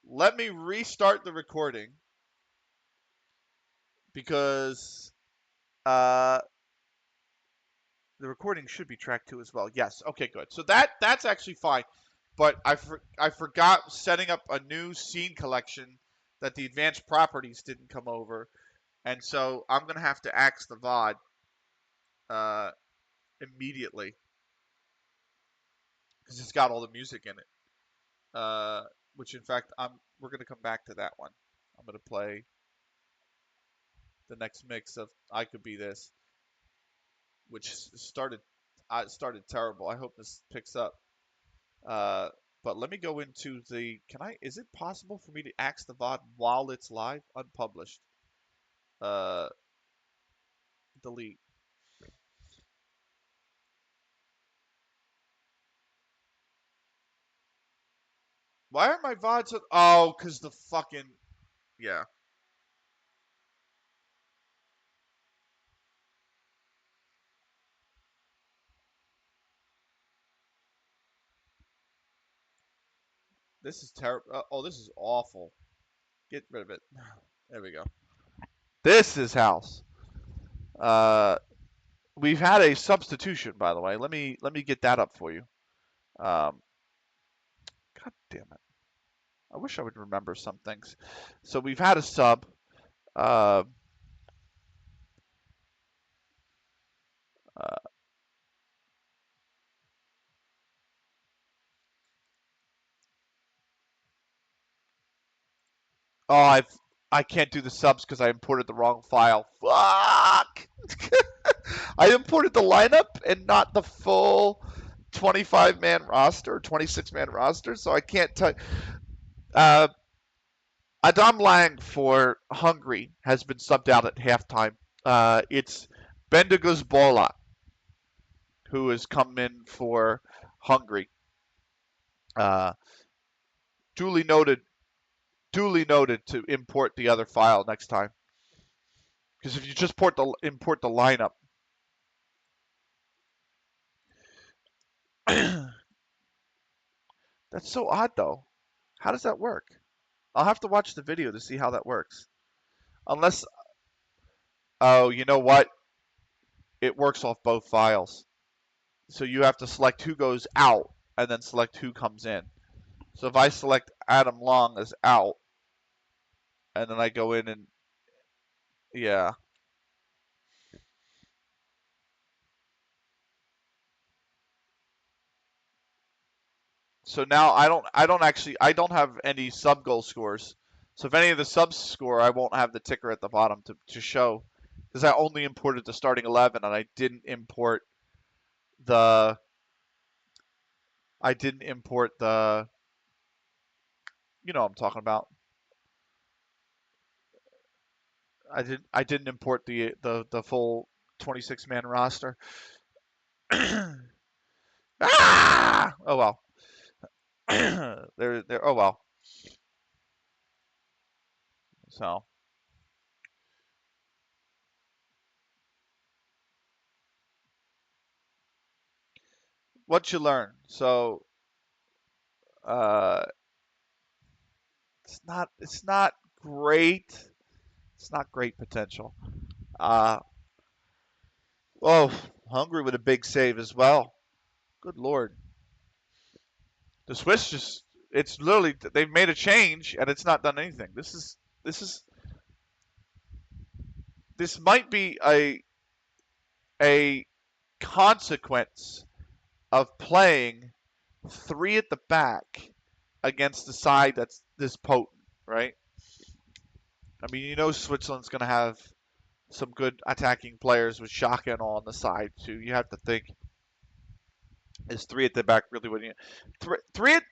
let me restart the recording because uh, the recording should be tracked too as well. Yes. Okay, good. So that's actually fine. But I forgot setting up a new scene collection that the advanced properties didn't come over, and so I'm gonna have to axe the VOD uh, immediately because it's got all the music in it. Which in fact we're gonna come back to that one. I'm gonna play the next mix of I Could Be This, which started terrible. I hope this picks up. Uh, but let me go into the. Can I? Is it possible for me to axe the VOD while it's live, unpublished? Uh, delete. Why are my VODs? Oh, cause the fucking yeah. This is terrible. Oh, this is awful. Get rid of it. There we go. This is house. Uh, we've had a substitution, by the way. Let me get that up for you. Um, God damn it. I wish I would remember some things. So we've had a sub. Uh, uh, oh, I can't do the subs because I imported the wrong file. Fuck! I imported the lineup and not the full 25-man roster, 26-man roster, so I can't tell. Uh, Adam Lang for Hungary has been subbed out at halftime. It's Bendigos Bola who has come in for Hungary. Uh, duly noted. Duly noted to import the other file next time. Because if you just import the lineup, that's so odd though. How does that work? I'll have to watch the video to see how that works. Unless, oh, you know what? It works off both files. So you have to select who goes out and then select who comes in. So if I select Adam Long as out and then I go in and yeah. So now I don't have any sub goal scores. So if any of the subs score, I won't have the ticker at the bottom to show because I only imported the starting 11 and the I didn't import the you know what I'm talking about. I didn't import the full 26-man roster. Ah! Oh well. There oh well. So, what you learn. So, uh it's not great. It's not great potential. Uh oh, Hungary with a big save as well. Good lord. The Swiss just it's literally they've made a change and it's not done anything. This is this might be a consequence of playing three at the back against the side that's this potent, right? I mean, you know Switzerland's going to have some good attacking players with Xhaka and all on the side too. You have to think, is three at the back really what you three, three at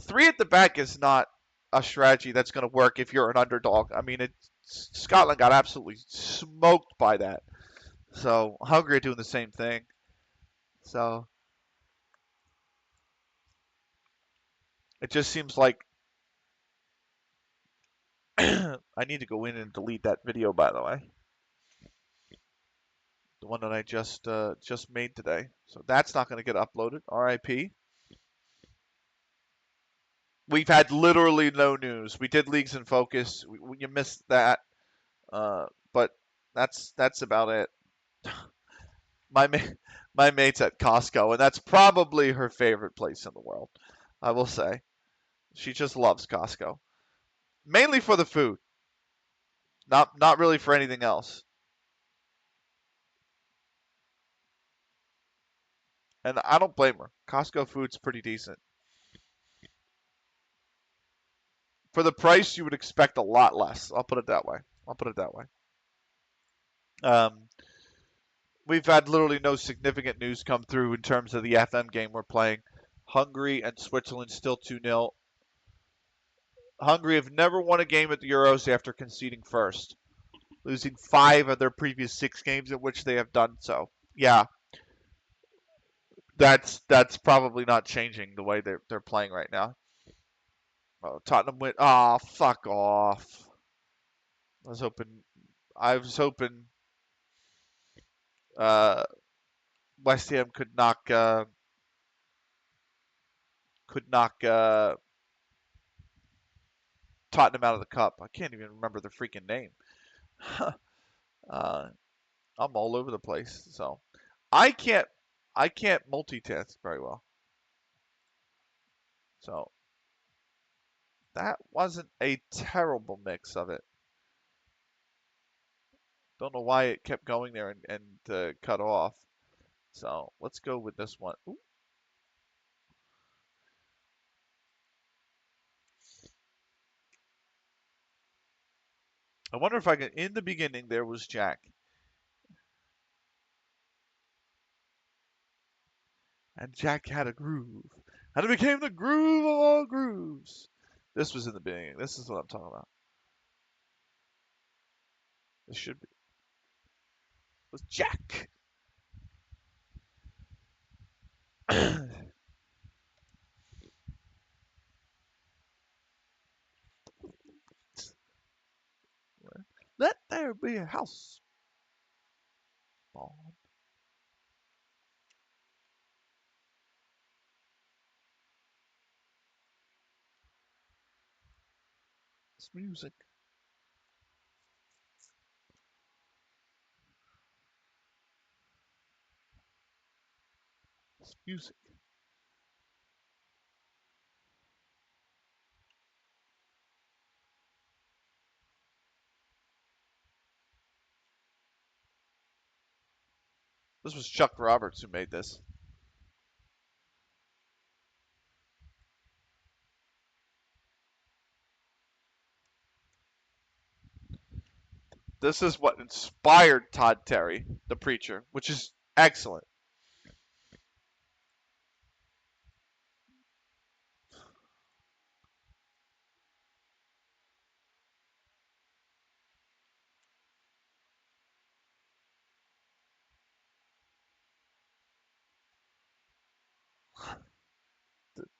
three at the back is not a strategy that's going to work if you're an underdog. I mean, Scotland got absolutely smoked by that. So Hungary are doing the same thing. So it just seems like I need to go in and delete that video. By the way, the one that I just made today. So that's not going to get uploaded. R.I.P. We've had literally no news. We did Leagues in Focus. You missed that, but that's about it. My my mate's at Costco, and that's probably her favorite place in the world. I will say, she just loves Costco, mainly for the food, not really for anything else. And I don't blame her. Costco food's pretty decent for the price. You would expect a lot less. I'll put it that way. I'll put it that way. Um, we've had literally no significant news come through in terms of the FM game we're playing. Hungary and Switzerland still 2-0. Hungary have never won a game at the Euros after conceding first, losing 5 of their previous 6 games in which they have done so. Yeah, that's probably not changing the way they're playing right now. Oh, Tottenham went. Oh, fuck off. I was hoping. I was hoping uh, West Ham could knock Tottenham out of the cup. I can't even remember the freaking name. uh, I'm all over the place, so I can't I can't multitask very well. So that wasn't a terrible mix of it. Don't know why it kept going there and cut off. So let's go with this one. Ooh, I wonder if I can. In the beginning, there was Jack, and Jack had a groove, and it became the groove of all grooves. This was in the beginning. This is what I'm talking about. This should be. It was Jack. Let there be a house. On this music. This music. This was Chuck Roberts who made this. This is what inspired Todd Terry, the preacher, which is excellent.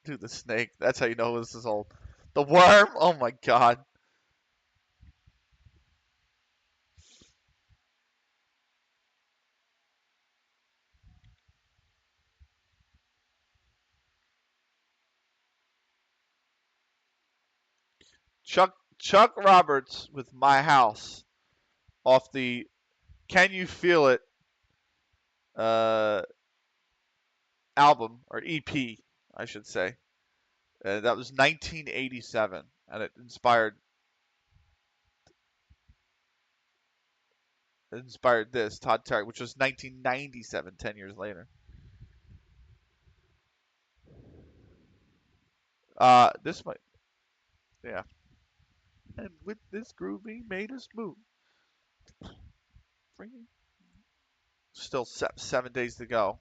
Dude, the snake. That's how you know this is old. The worm. Oh my god. Chuck Roberts with My House off the Can You Feel It uh, album or EP, I should say. That was 1987, and it inspired this Todd Terry, which was 1997, 10 years later. This might, yeah. And with this groove, he made us move. Still 7 days to go.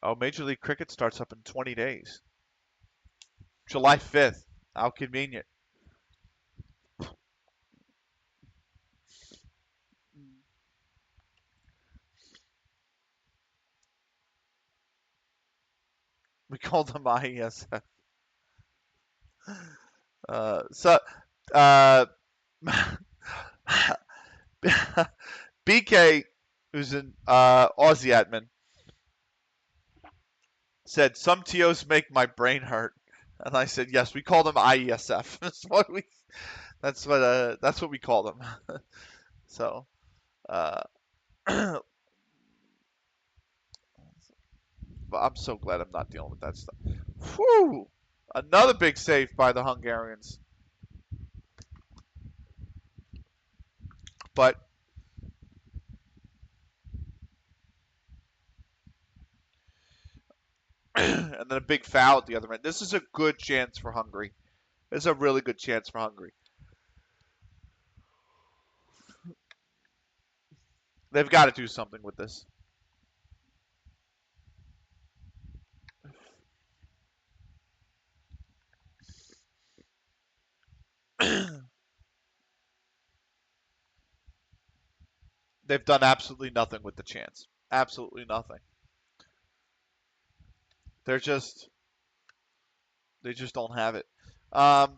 Oh, Major League Cricket starts up in 20 days. July 5th. How convenient. We called them IESF. So, uh, BK, who's an Aussie admin, said some TOs make my brain hurt, and I said yes. We call them IESF. That's what we call them. So, uh, but I'm so glad I'm not dealing with that stuff. Whew! Another big save by the Hungarians, but and then a big foul at the other end. This is a good chance for Hungary. This is a really good chance for Hungary. They've got to do something with this. They've done absolutely nothing with the chance. Absolutely nothing. They're just they just don't have it. Um,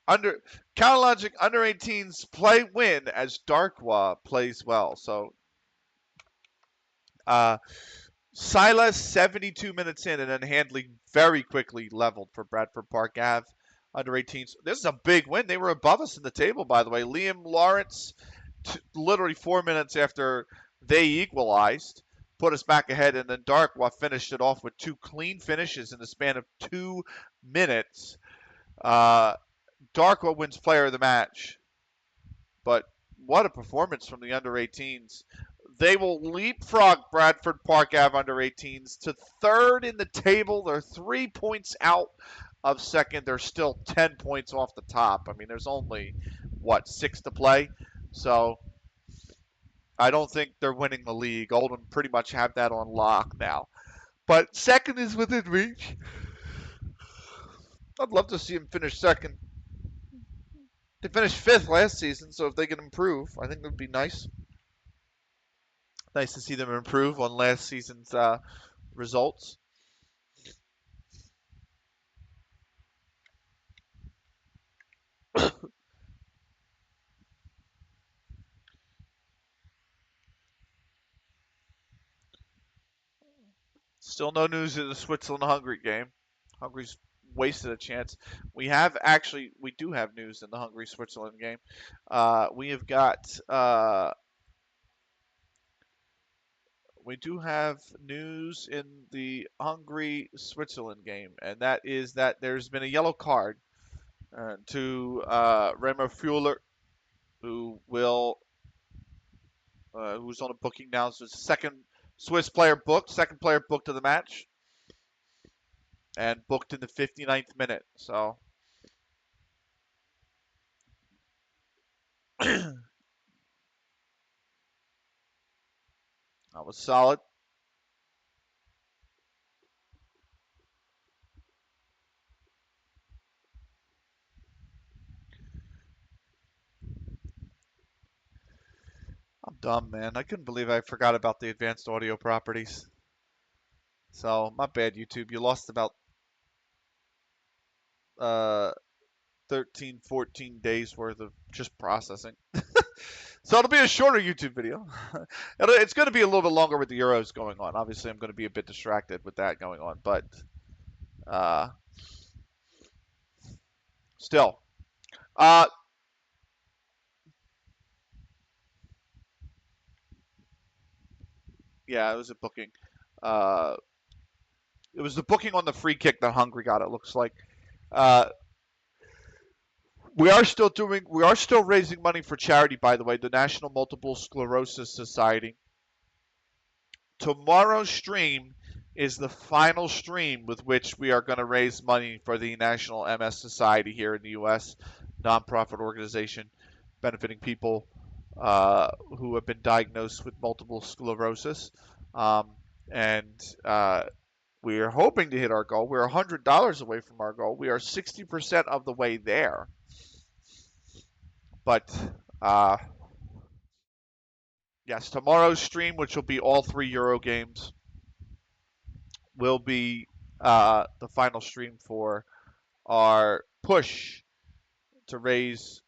under Counterlogic under 18s play win as Darkwa plays well. So uh, Silas 72 minutes in, and then Handley very quickly leveled for Bradford Park Ave under 18s. This is a big win. They were above us in the table, by the way. Liam Lawrence, literally 4 minutes after they equalized, put us back ahead, and then Darkwa finished it off with two clean finishes in the span of 2 minutes. Darkwa wins player of the match, but what a performance from the under 18s. They will leapfrog Bradford Park Ave under 18s to third in the table. They're 3 points out of second. They're still 10 points off the top. I mean, there's only, 6 to play? So I don't think they're winning the league. Oldham pretty much have that on lock now. But second is within reach. I'd love to see them finish second. They finished fifth last season, so if they can improve, I think that would be nice. Nice to see them improve on last season's results. Still no news in the Switzerland-Hungary game. Hungary's wasted a chance. We do have news in the Hungary-Switzerland game. We have got we do have news in the Hungary-Switzerland game, and that is that there's been a yellow card to Remo Fuller, who's on a booking now. So it's second Swiss player booked, second player booked of the match, and booked in the 59th minute. So that was solid. I'm dumb, man. I couldn't believe I forgot about the advanced audio properties. So my bad, YouTube. You lost about uh 13, 14 days worth of just processing. So it'll be a shorter YouTube video. It's going to be a little bit longer with the Euros going on. Obviously, I'm going to be a bit distracted with that going on, but uh, still. Uh, yeah, it was a booking. Uh, it was the booking on the free kick that Hungary got. It looks like. Uh, we are still raising money for charity, by the way, the National Multiple Sclerosis Society. Tomorrow's stream is the final stream with which we are going to raise money for the National MS Society here in the U.S., nonprofit organization benefiting people who have been diagnosed with multiple sclerosis. Um, and we are hoping to hit our goal. We're $100 away from our goal. We are 60% of the way there. But yes, tomorrow's stream, which will be all 3 Euro games, will be the final stream for our push to raise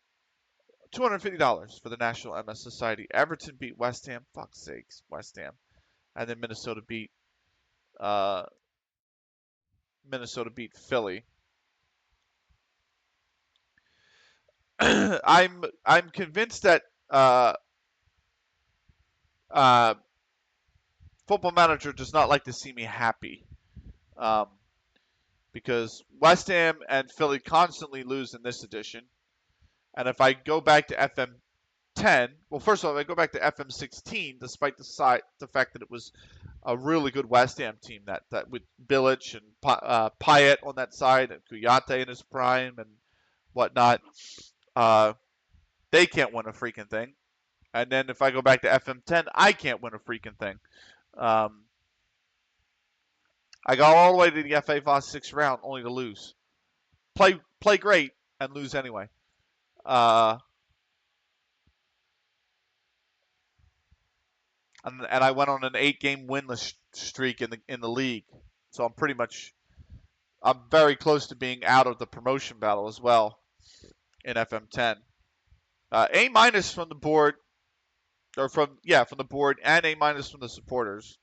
$250 for the National MS Society. Everton beat West Ham. Fuck's sakes, West Ham. And then uh, Minnesota beat Philly. I'm convinced that uh, Football Manager does not like to see me happy, um, because West Ham and Philly constantly lose in this edition. And if I go back to FM10, well, first of all, if I go back to FM16, despite the fact that it was a really good West Ham team that with Bilic and Payet on that side and Kouyaté in his prime and whatnot, they can't win a freaking thing. And then if I go back to FM10, I can't win a freaking thing. I got all the way to the FA Vos 6th round only to lose. Play great and lose anyway. And I went on an 8-game winless streak in the league. So I'm very close to being out of the promotion battle as well in FM10. A minus from the board, or from the board, and A minus from the supporters.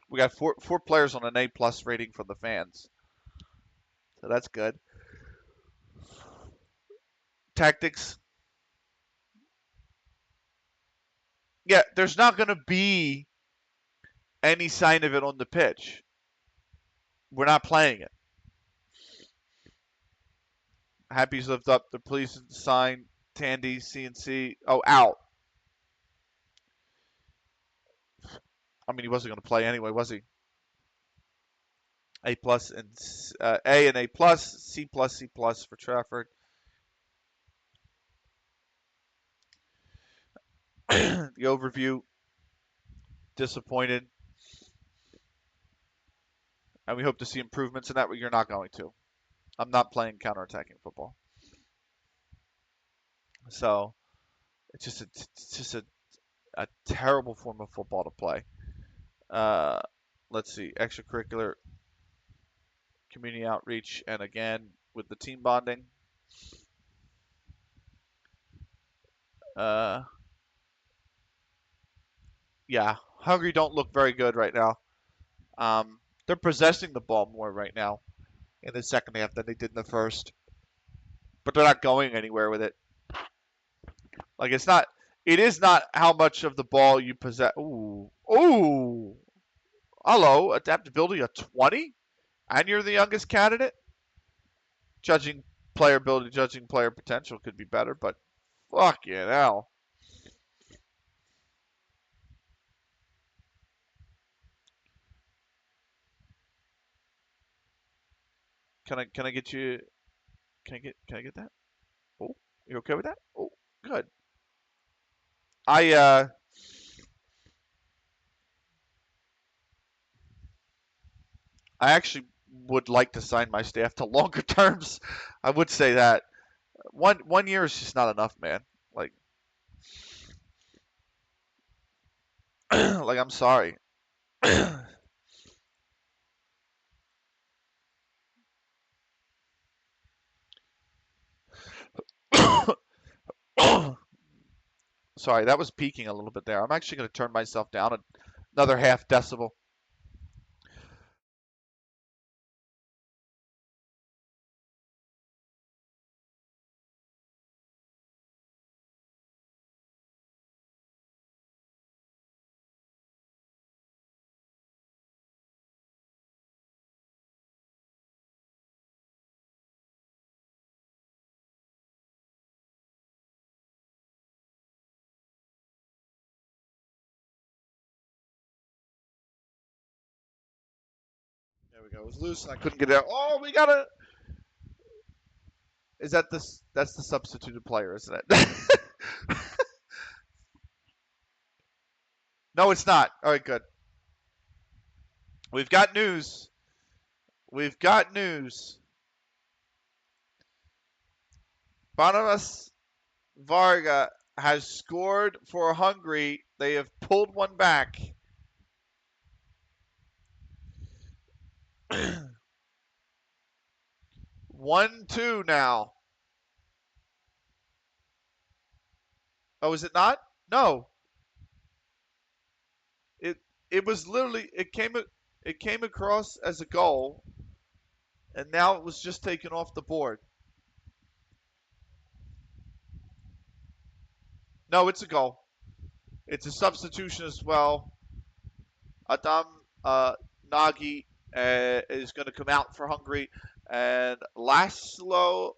We got four players on an A plus rating from the fans, so that's good. Tactics. Yeah, there's not going to be any sign of it on the pitch. We're not playing it. Happy's lived up. The police sign. Tandy, CNC. Oh, out. I mean, he wasn't going to play anyway, was he? A plus and A and A plus, C plus for Trafford. The overview, disappointed, and we hope to see improvements in that. But you're not going to. I'm not playing counterattacking football, so it's just a terrible form of football to play. Let's see, extracurricular, community outreach, and again with the team bonding. Yeah, Hungary don't look very good right now. They're possessing the ball more right now in the second half than they did in the first, but they're not going anywhere with it. Like it is not how much of the ball you possess. Ooh, hello, adaptability of 20, and you're the youngest candidate. Judging player ability, judging player potential could be better, but fuck you hell. Can I get you? Can I get that? Oh, you okay with that? Oh, good. I actually would like to sign my staff to longer terms. I would say that 1 year is just not enough, man. Like like I'm sorry. Sorry, that was peaking a little bit there. I'm actually going to turn myself down another half decibel. There we go. It was loose and I couldn't get it out. Oh, we got to. Is that this? That's the substituted player, isn't it? No, it's not. All right, good. We've got news. We've got news. Barnabas Varga has scored for Hungary. They have pulled one back. 1-2 now. Oh, is it not? No. It it was literally it came across as a goal, and now it was just taken off the board. No, it's a goal. It's a substitution as well. Adam Nagy is going to come out for Hungary, and Laszlo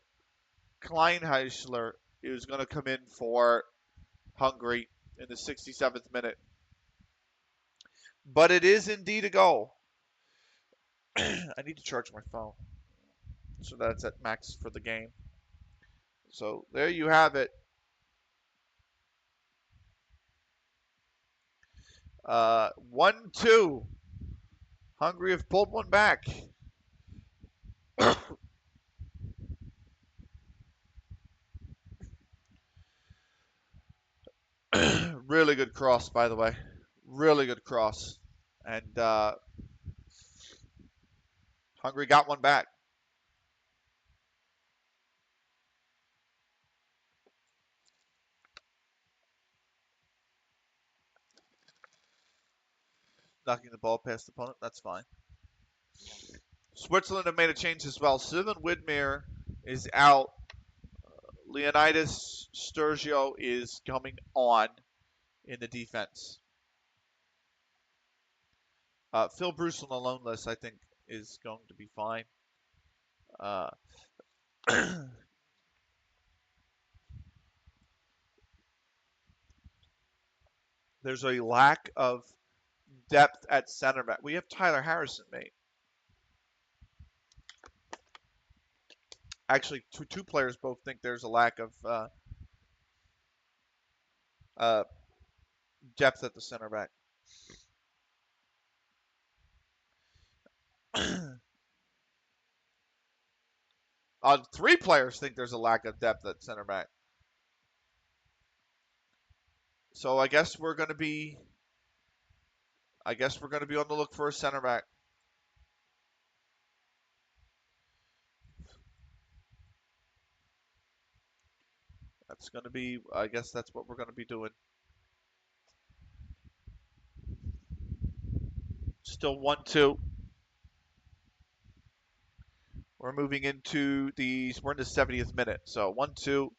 Kleinheisler is going to come in for Hungary in the 67th minute. But it is indeed a goal. I need to charge my phone so that's at max for the game. So there you have it. 1-2. Hungary have pulled one back. Really good cross, by the way. Really good cross. And Hungary got one back. Knocking the ball past the opponent. That's fine. Switzerland have made a change as well. Sylvan Widmer is out. Leonidas Sturgio is coming on in the defense. Phil Bruce on the loan list, I think, is going to be fine. There's a lack of depth at center back. We have Tyler Harrison, mate. Actually, two players both think there's a lack of depth at the center back. Three players think there's a lack of depth at center back. So I guess we're going to be on the look for a center back. That's going to be, I guess that's what we're going to be doing. Still 1-2. We're moving into we're in the 70th minute. So 1-2.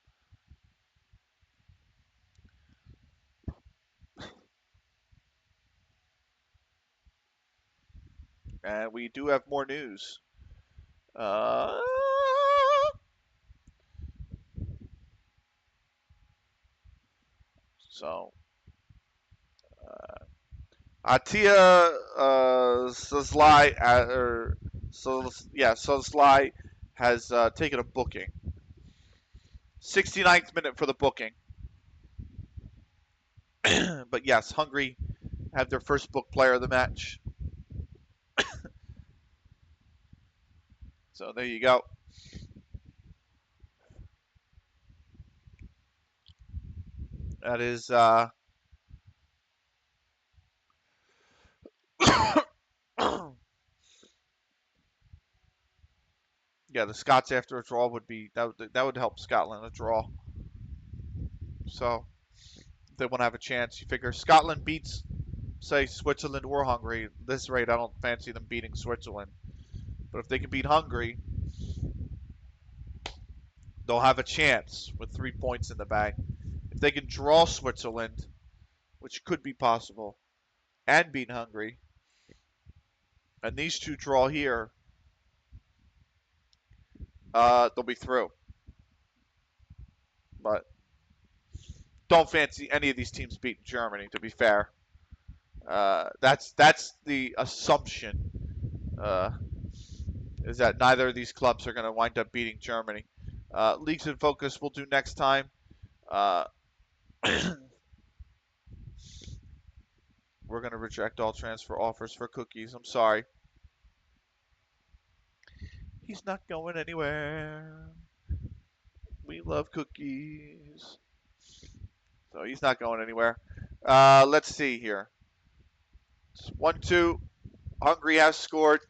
And we do have more news. So Atia Soslai has taken a booking. 69th minute for the booking. But yes, Hungary have their first book player of the match. So there you go. That is yeah, the Scots after a draw would be that would help Scotland a draw. So they want to have a chance. You figure Scotland beats, say, Switzerland or Hungary. At this rate, I don't fancy them beating Switzerland. But if they can beat Hungary, they'll have a chance with 3 points in the bag. If they can draw Switzerland, which could be possible, and beat Hungary, and these two draw here, they'll be through. But don't fancy any of these teams beating Germany, to be fair. That's the assumption, is that neither of these clubs are going to wind up beating Germany. Leagues in Focus we'll do next time. We're going to reject all transfer offers for Cookies. I'm sorry. He's not going anywhere. We love cookies. So he's not going anywhere. Let's see here. It's 1-2. Hungary has scored.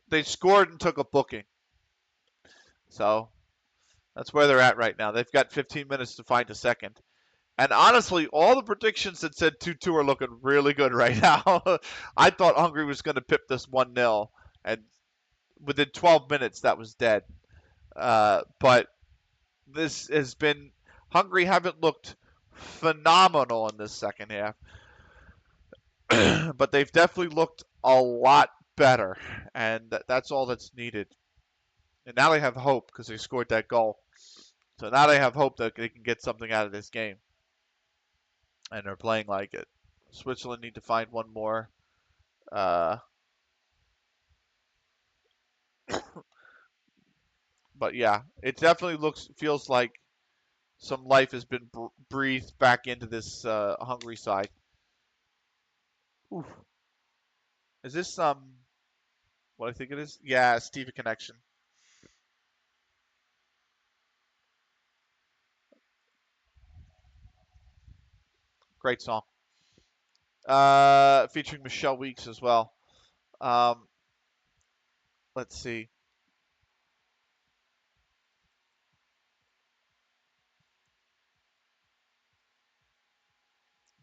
They scored and took a booking. So that's where they're at right now. They've got 15 minutes to find a second. And honestly, all the predictions that said 2-2 are looking really good right now. I thought Hungary was going to pip this 1-0, and within 12 minutes that was dead. But this has been Hungary haven't looked phenomenal in this second half, but they've definitely looked a lot better, and that's all that's needed. And now they have hope because they scored that goal. So now they have hope that they can get something out of this game, and they're playing like it. Switzerland need to find one more. Uh, but yeah, it definitely feels like some life has been breathed back into this Hungary side. Oof. Is this what I think it is? Yeah, Stevie Connection. Great song. Featuring Michelle Weeks as well. Um, let's see.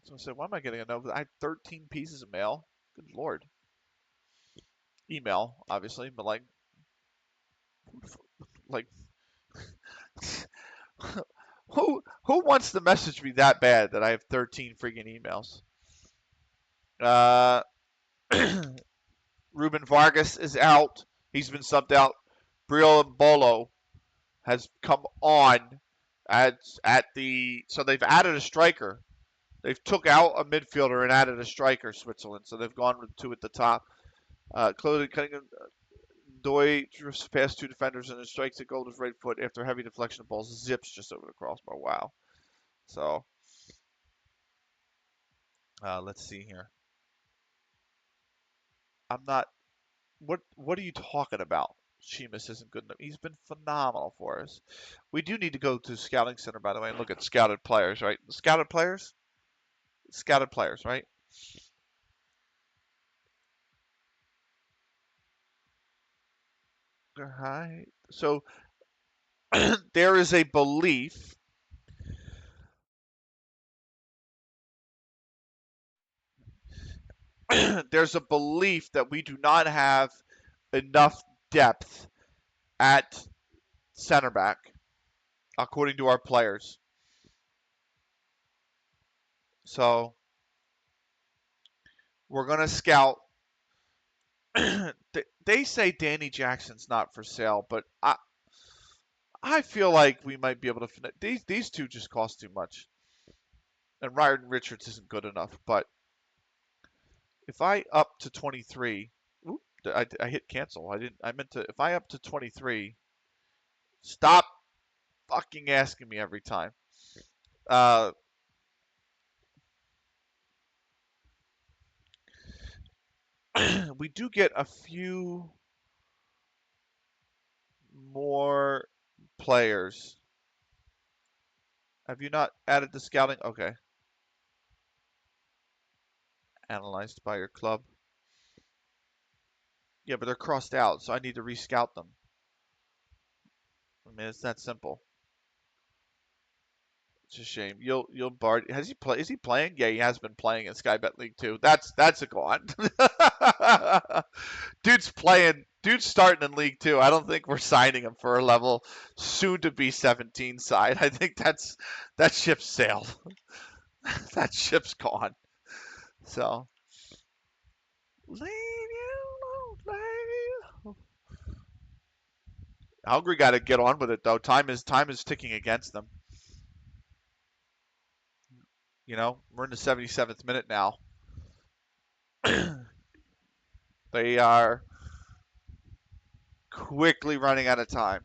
So I said, why am I getting a note? I had 13 pieces of mail. Good lord. Email, obviously, but like, who wants to message me that bad that I have 13 freaking emails? Uh, Ruben Vargas is out. He's been subbed out. Briel Mbolo has come on at the so they've added a striker. They've took out a midfielder and added a striker, Switzerland. So they've gone with two at the top. Claude Cunningham, Doi drifts past two defenders and then strikes a goal with his right foot after heavy deflection of balls zips just over the crossbar. Wow. So let's see here. I'm not. What are you talking about? Sheamus isn't good enough. He's been phenomenal for us. We do need to go to scouting center, by the way, and look at scouted players, right? Scouted players, right? All right. So there is a belief. There's a belief that we do not have enough depth at center back, according to our players. So we're gonna scout. They say Danny Jackson's not for sale, but I feel like we might be able to. These two just cost too much, and Ryan Richards isn't good enough. But if I up to 23, oop, I hit cancel. I didn't. I meant to. If I up to 23, stop fucking asking me every time. Uh, we do get a few more players. Have you not added the scouting? Okay. Analyzed by your club. Yeah, but they're crossed out, so I need to rescout them. I mean, it's that simple. It's a shame. You'll Bard has he play? Is he playing? Yeah, he has been playing in Sky Bet League 2. That's a gone. Dude's playing. Dude's starting in League 2. I don't think we're signing him for a level soon to be 17 side. I think that ship's sailed. That ship's gone. So leave you alone. Hungary got to get on with it though. Time is ticking against them. You know, we're in the 77th minute now. They are quickly running out of time.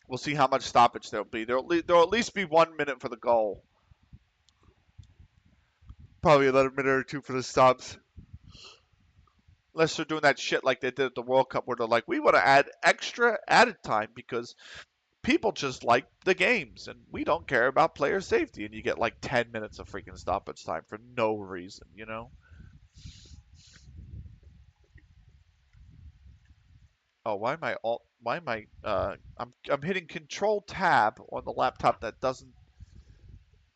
We'll see how much stoppage there'll be. There'll at least be 1 minute for the goal. Probably another minute or two for the subs. Unless they're doing that shit like they did at the World Cup, where they're like, we want to add extra added time because people just like the games and we don't care about player safety, and you get like 10 minutes of freaking stoppage time for no reason, you know? Oh, why am I I'm hitting control tab on the laptop that doesn't.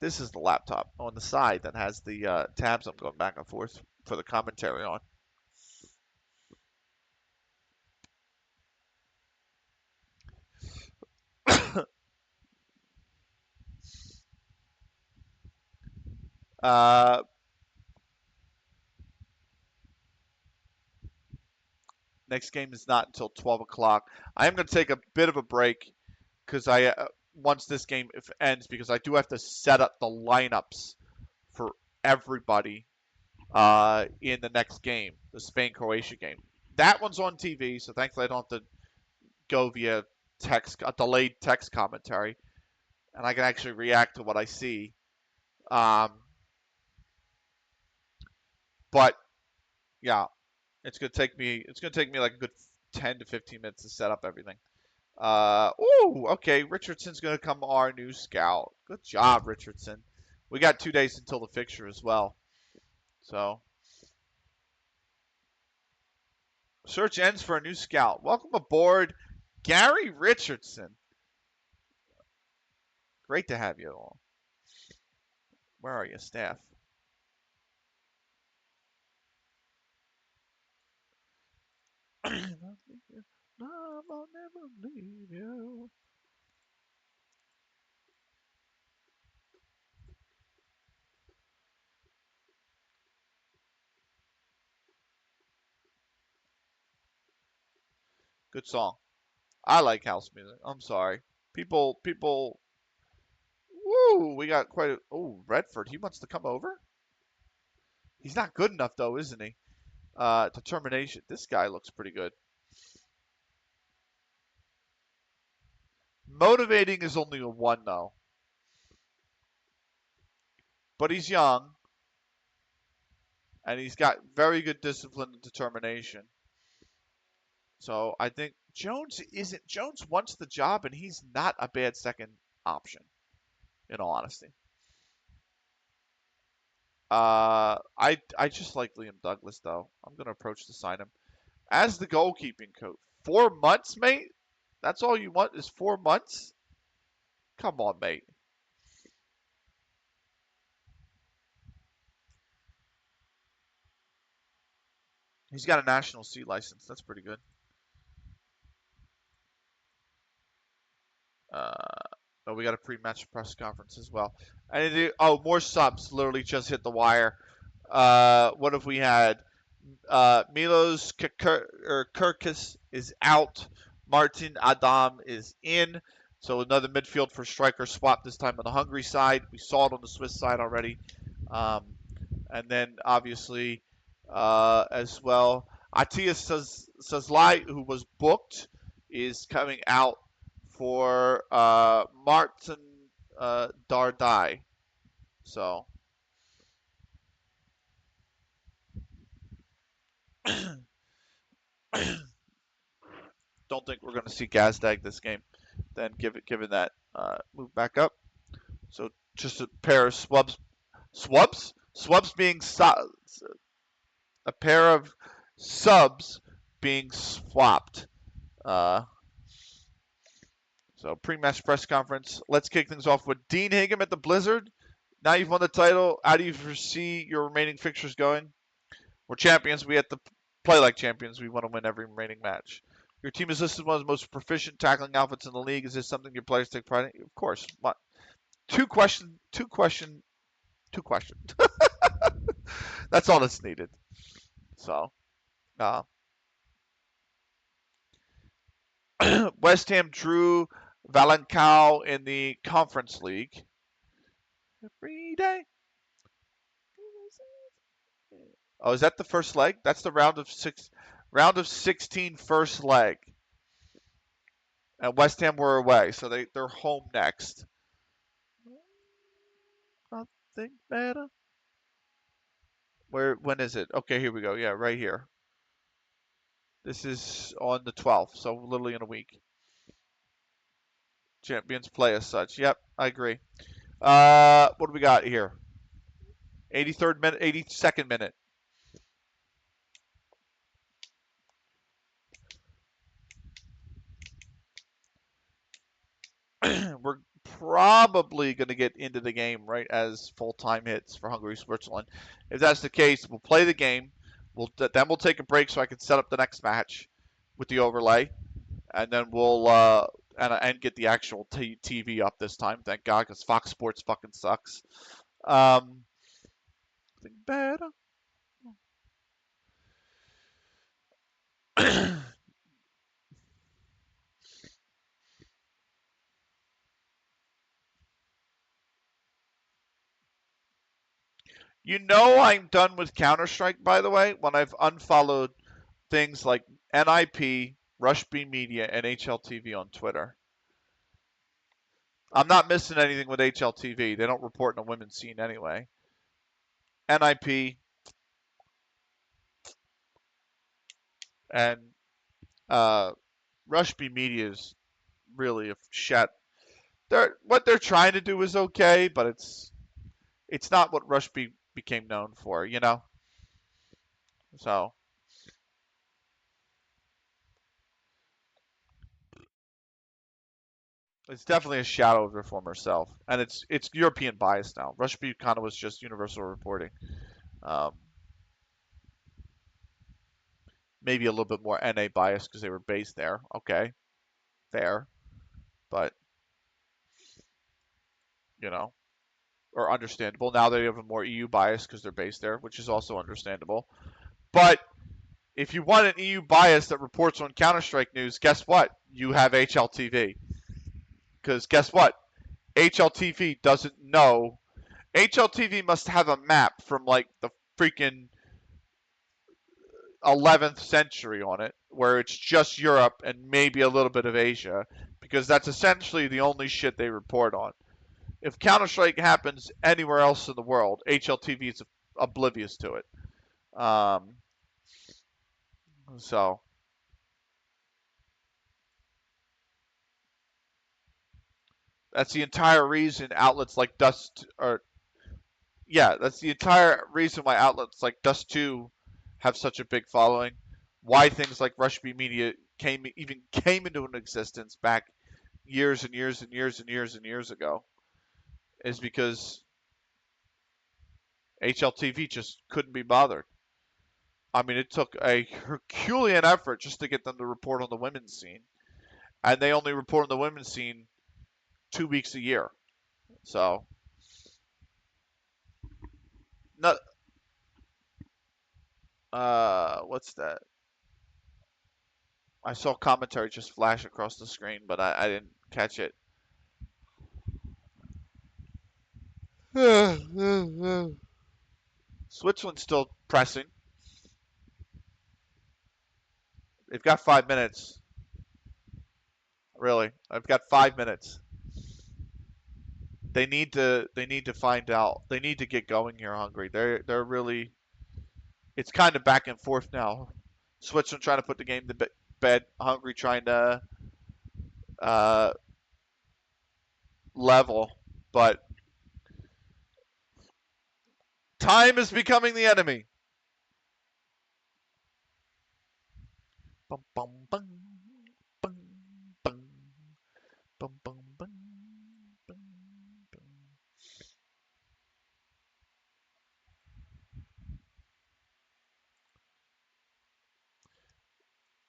This is the laptop on the side that has the tabs I'm going back and forth for the commentary on. uh Next game is not until 12 o'clock. I am going to take a bit of a break because once this game ends, because I do have to set up the lineups for everybody in the next game, the Spain-Croatia game. That one's on TV, so thankfully I don't have to go via text, a delayed text commentary, and I can actually react to what I see. Um, but yeah, it's gonna take me like a good 10 to 15 minutes to set up everything. Okay, Richardson's gonna come our new scout. Good job, Richardson. We got 2 days until the fixture as well. So search ends for a new scout. Welcome aboard, Gary Richardson. Great to have you all. Where are you, staff? I'll never leave you. Good song. I like house music. I'm sorry. People. Woo! We got quite a. Oh, Redford. He wants to come over. He's not good enough though, isn't he? Determination. This guy looks pretty good. Motivating is only a one though, but he's young and he's got very good discipline and determination. So I think Jones isn't. Jones wants the job, and he's not a bad second option. In all honesty, I just like Liam Douglas though. I'm gonna approach to sign him as the goalkeeping coach. 4 months, mate. That's all you want is 4 months. Come on, mate. He's got a national C license. That's pretty good. Uh, oh, we got a pre-match press conference as well. More subs literally just hit the wire. What have we had? Milos Kirkis is out. Martin Adam is in. So another midfield for striker swap, this time on the Hungary side. We saw it on the Swiss side already. Um, and then obviously as well, Atias Sazlai, who was booked, is coming out for Martin Dardai. So don't think we're going to see Gazdag this game. Then given that move back up. So just a pair of swubs being a pair of subs being swapped. Uh, so pre-match press conference. Let's kick things off with Dean Higham at the Blizzard. Now you've won the title. How do you foresee your remaining fixtures going? We're champions. We have to play like champions. We want to win every remaining match. Your team is listed as one of the most proficient tackling outfits in the league. Is this something your players take pride in? Of course. What? Two questions. That's all that's needed. So, uh, West Ham drew Valencao in the Conference League. Every day. Oh, is that the first leg? That's the round of 16 first leg. And West Ham were away, so they're home next. Nothing better. When is it? Okay, here we go. Yeah, right here. This is on the 12th, so literally in a week. Champions play as such. Yep, I agree. What do we got here? 83rd minute, 82nd minute. We're probably going to get into the game right as full time hits for Hungary Switzerland. If that's the case, we'll play the game. Then we'll take a break so I can set up the next match with the overlay, and then we'll and get the actual TV up this time. Thank God, because Fox Sports fucking sucks. Think better. You know I'm done with Counter-Strike, by the way, when I've unfollowed things like NIP, Rush B Media, and HLTV on Twitter. I'm not missing anything with HLTV. They don't report in the women's scene anyway. NIP and Rush B Media is really a shat. What they're trying to do is okay, but it's not what Rush B became known for, you know? So it's definitely a shadow of their former self, and it's European bias now. Rush B kind of was just universal reporting, um, maybe a little bit more NA bias because they were based there. Okay, fair, but you know, or understandable. Now they have a more EU bias because they're based there, which is also understandable. But if you want an EU bias that reports on Counter-Strike news, guess what? You have HLTV. Because guess what? HLTV doesn't know. HLTV must have a map from like the freaking 11th century on it, where it's just Europe and maybe a little bit of Asia, because that's essentially the only shit they report on. If Counter Strike happens anywhere else in the world, HLTV is oblivious to it. Um, so that's the entire reason outlets like Dust or yeah, that's the entire reason why outlets like Dust 2 have such a big following. Why things like Rush B Media came into an existence back years and years and years and years and years ago is because HLTV just couldn't be bothered. I mean, it took a Herculean effort just to get them to report on the women's scene, and they only report on the women's scene 2 weeks a year. So, not what's that? I saw commentary just flash across the screen, but I didn't catch it. Switzerland's still pressing. They've got 5 minutes. Really, I've got 5 minutes. They need to find out. They need to get going here, Hungary. They're really. It's kind of back and forth now. Switzerland trying to put the game to bed. Hungary trying to uh, level, but time is becoming the enemy. Bum, bum, bum, bum, bum, bum, bum, bum, bum, bum.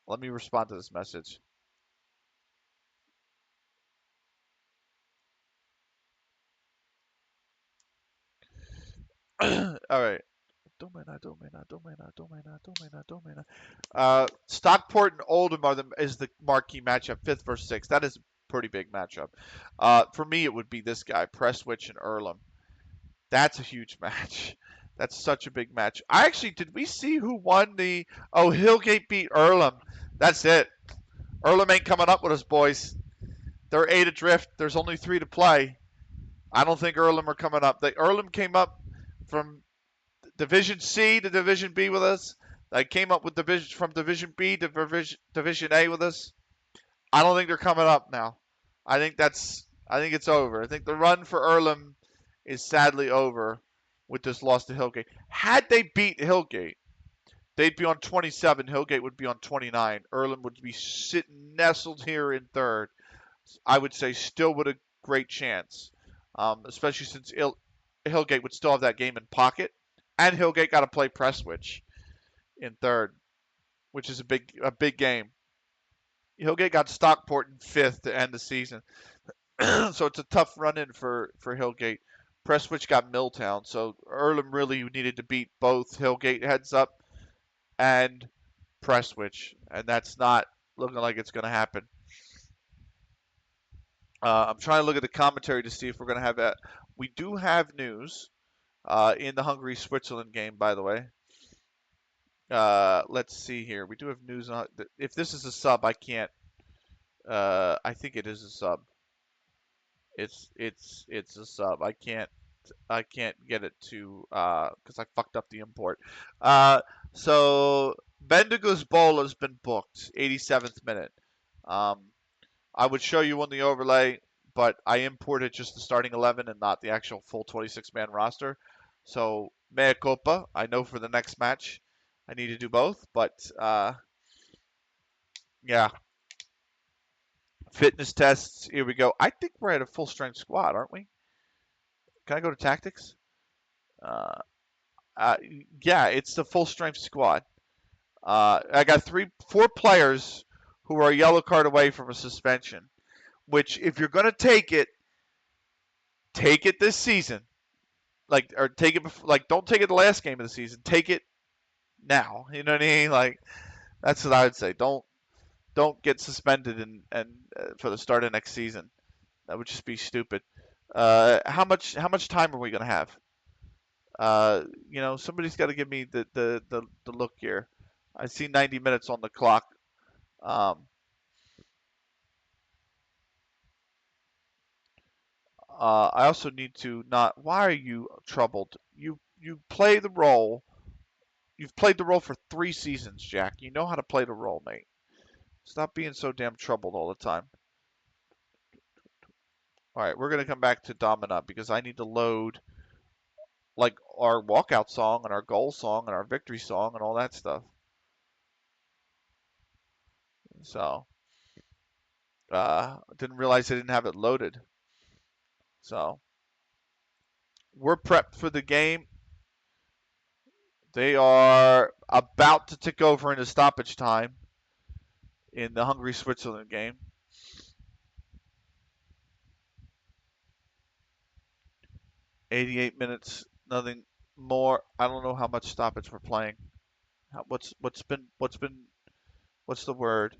Let me respond to this message. All right. Stockport and Oldham is the marquee matchup, 5th versus 6th. That is a pretty big matchup. For me, it would be this guy, Presswich and Earlham. That's a huge match. That's such a big match. Did we see who won the? Oh, Hillgate beat Earlham. That's it. Earlham ain't coming up with us, boys. They're 8 adrift. There's only 3 to play. I don't think Earlham are coming up. Earlham came up from Division C to Division B with us. that came up with from Division B to Division A with us. I don't think they're coming up now. I think it's over. I think the run for Earlham is sadly over with this loss to Hillgate. Had they beat Hillgate, they'd be on 27. Hillgate would be on 29. Earlham would be sitting nestled here in third. I would say still with a great chance, especially since Hillgate would still have that game in pocket, and Hillgate got to play Prestwich in third, which is a big game. Hillgate got Stockport in fifth to end the season, so it's a tough run in for Hillgate. Prestwich got Milltown, so Earlham really needed to beat both Hillgate heads up and Prestwich, and that's not looking like it's going to happen. I'm trying to look at the commentary to see if we're going to have that. We do have news in the Hungary-Switzerland game, by the way. Let's see here. We do have news on. If this is a sub, I can't. I think it is a sub. It's a sub. I can't get it to because I fucked up the import. So Bendigo's Bowl has been booked, 87th minute. I would show you on the overlay, but I imported just the starting 11 and not the actual full 26-man roster. So mea culpa. I know for the next match I need to do both, but yeah. Fitness tests. Here we go. I think we're at a full strength squad, aren't we? Can I go to tactics? Uh, yeah, it's the full strength squad. I got 4 players who are a yellow card away from a suspension. Which, if you're gonna take it this season. Or take it before, don't take it the last game of the season. Take it now. You know what I mean? Like, that's what I would say. Don't get suspended and for the start of next season. That would just be stupid. How much time are we gonna have? Somebody's got to give me the look here. I see 90 minutes on the clock. I also need to not. Why are you troubled? You play the role. You've played the role for 3 seasons, Jack. You know how to play the role, mate. Stop being so damn troubled all the time. All right, we're gonna come back to Domina because I need to load our walkout song and our goal song and our victory song and all that stuff. So, didn't realize I didn't have it loaded. So, we're prepped for the game. They are about to tick over into stoppage time in the Hungary-Switzerland game. 88 minutes, nothing more. I don't know how much stoppage we're playing. What's the word?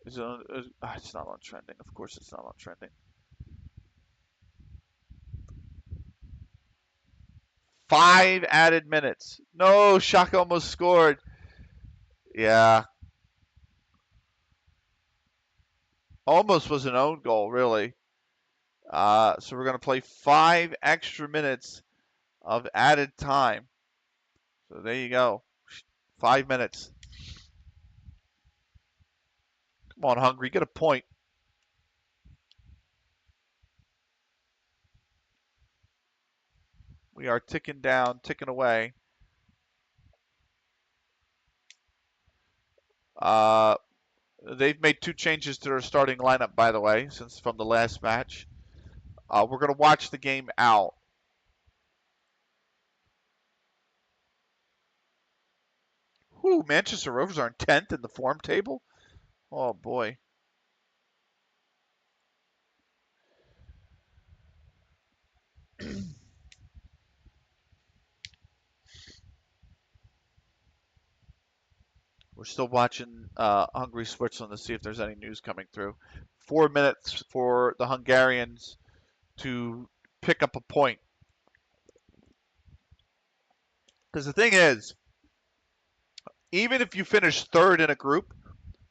It's not on trending. Of course, it's not on trending. 5 added minutes. No, Shaka almost scored. Yeah. Almost was an own goal, really. So we're going to play 5 extra minutes of added time. So there you go. 5 minutes. Come on, Hungry. Get a point. We are ticking down, ticking away. They've made 2 changes to their starting lineup, by the way, since from the last match. We're going to watch the game out. Whew, Manchester Rovers are in 10th in the form table. Oh, boy. We're still watching Hungary Switzerland to see if there's any news coming through. 4 minutes for the Hungarians to pick up a point. Because the thing is, even if you finish third in a group,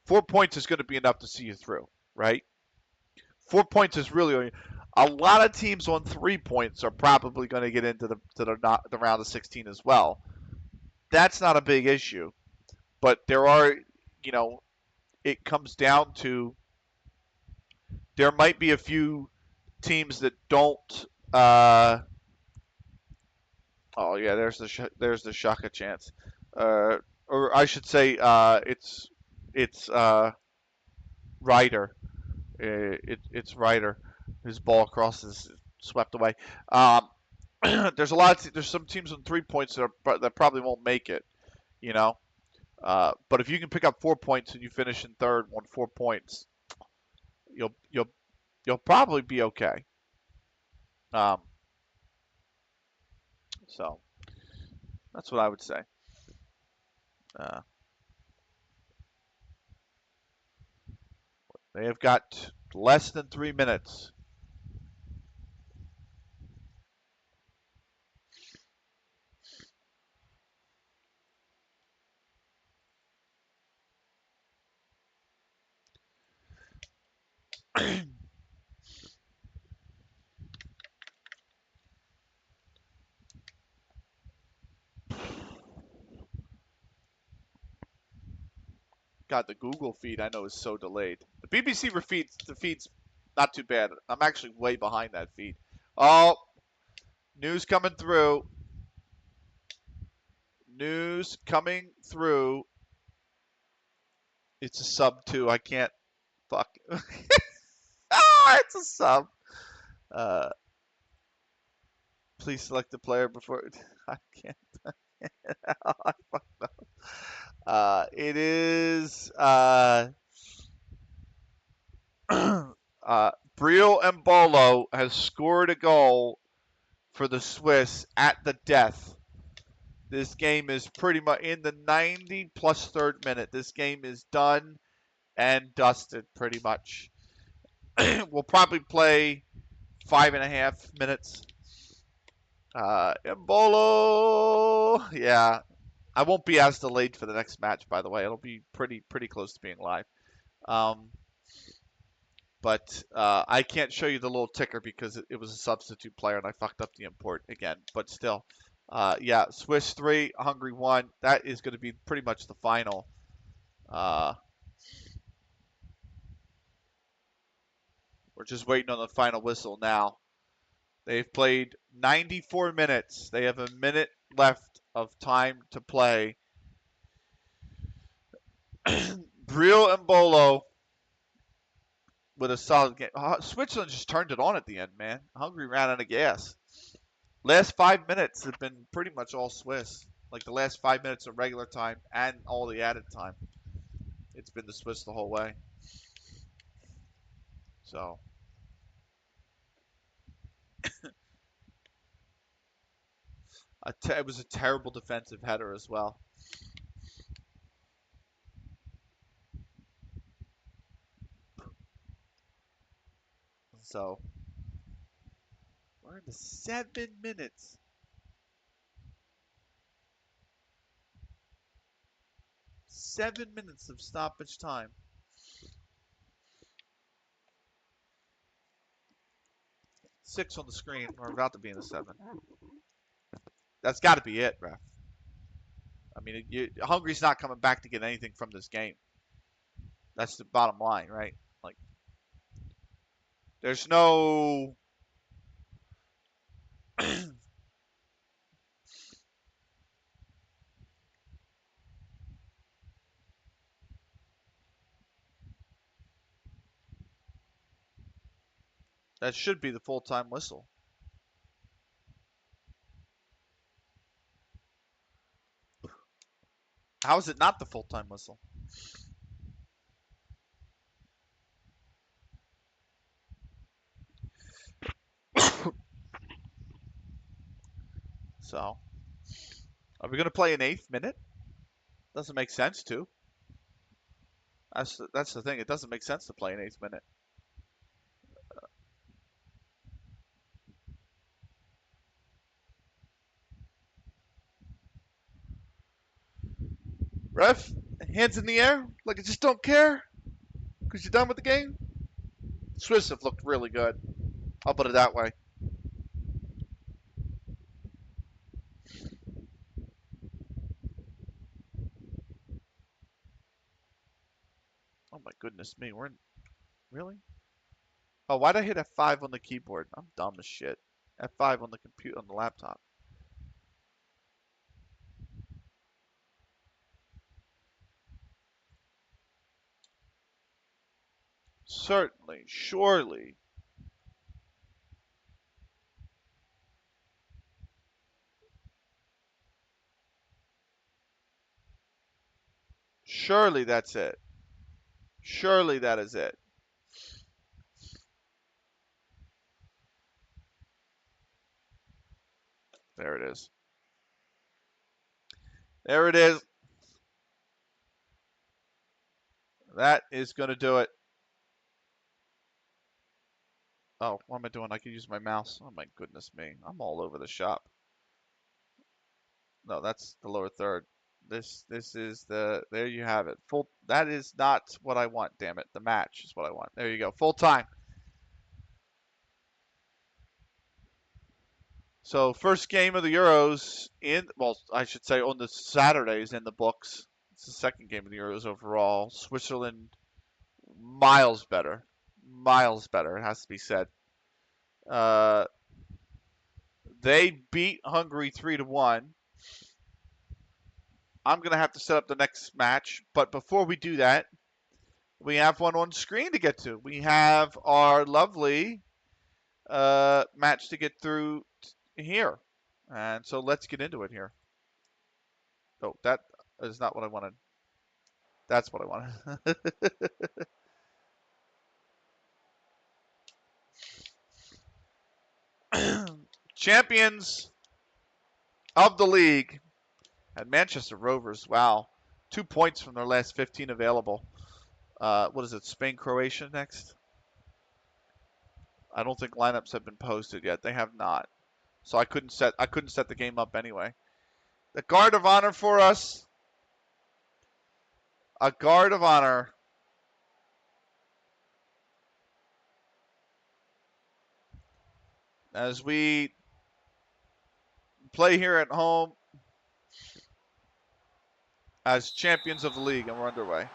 4 points is going to be enough to see you through, right? 4 points is really. A lot of teams on 3 points are probably going to get into the round of 16 as well. That's not a big issue, but there are, it comes down to there might be a few teams that don't. Oh yeah, there's the Shaka chance, or I should say, it's Ryder. It's Ryder. His ball crosses, swept away. There's some teams on 3 points that probably won't make it. You know, but if you can pick up 4 points and you finish in third on 4 points, you'll you'll you'll probably be okay. Um, so that's what I would say. Uh, they have got less than 3 minutes. God, the Google feed I know is so delayed. The BBC the feed's not too bad. I'm actually way behind that feed. Oh, news coming through. News coming through. It's a sub too. I can't. Fuck. Ah, it's a sub. Uh, please select the player before. I can't. I fucked up. It is Briel Mbolo has scored a goal for the Swiss at the death. This game is pretty much in the 90 plus third minute. This game is done and dusted pretty much. We'll probably play 5.5 minutes. Mbolo, yeah. I won't be as delayed for the next match, by the way. It'll be pretty close to being live. But I can't show you the little ticker because it was a substitute player and I fucked up the import again. But still, yeah, Swiss 3, Hungary 1. That is going to be pretty much the final. We're just waiting on the final whistle now. They've played 94 minutes. They have a minute left of time to play. Briel Mbolo with a solid game. Switzerland just turned it on at the end, man. Hungary ran out of gas. Last 5 minutes have been pretty much all Swiss. Like the last 5 minutes of regular time and all the added time. It's been the Swiss the whole way. So. It was a terrible defensive header as well. So. We're into 7 minutes. 7 minutes of stoppage time. Six on the screen. We're about to be in the 7. That's got to be it, ref. I mean, Hungary's not coming back to get anything from this game. That's the bottom line, right? Like, there's no. That should be the full-time whistle. How is it not the full-time whistle? So, are we going to play an 8th minute? Doesn't make sense to. That's the thing. It doesn't make sense to play an 8th minute. Ref, hands in the air, like I just don't care, because you're done with the game. Swiss have looked really good. I'll put it that way. Oh my goodness me, we're in, really? Oh, why'd I hit F5 on the keyboard? I'm dumb as shit. F5 on the computer, on the laptop. Certainly, surely. Surely that's it. Surely that is it. There it is. There it is. That is going to do it. Oh, what am I doing? I can use my mouse. Oh my goodness me. I'm all over the shop. No, that's the lower third. This is the, there you have it. Full, that is not what I want, damn it. The match is what I want. There you go. Full time. So first game of the Euros in, well, I should say on the Saturdays in the books. It's the second game of the Euros overall. Switzerland, miles better. Miles better, it has to be said. Uh, they beat Hungary 3-1. I'm going to have to set up the next match. But before we do that, we have one on screen to get to. We have our lovely match to get through here. And so let's get into it here. Oh, that is not what I wanted. That's what I wanted. Champions of the league at Manchester Rovers. Wow. 2 points from their last 15 available. What is it? Spain, Croatia next? I don't think lineups have been posted yet. They have not. So I couldn't set the game up anyway. The guard of honor for us. A guard of honor. As we play here at home as champions of the league, and we're underway.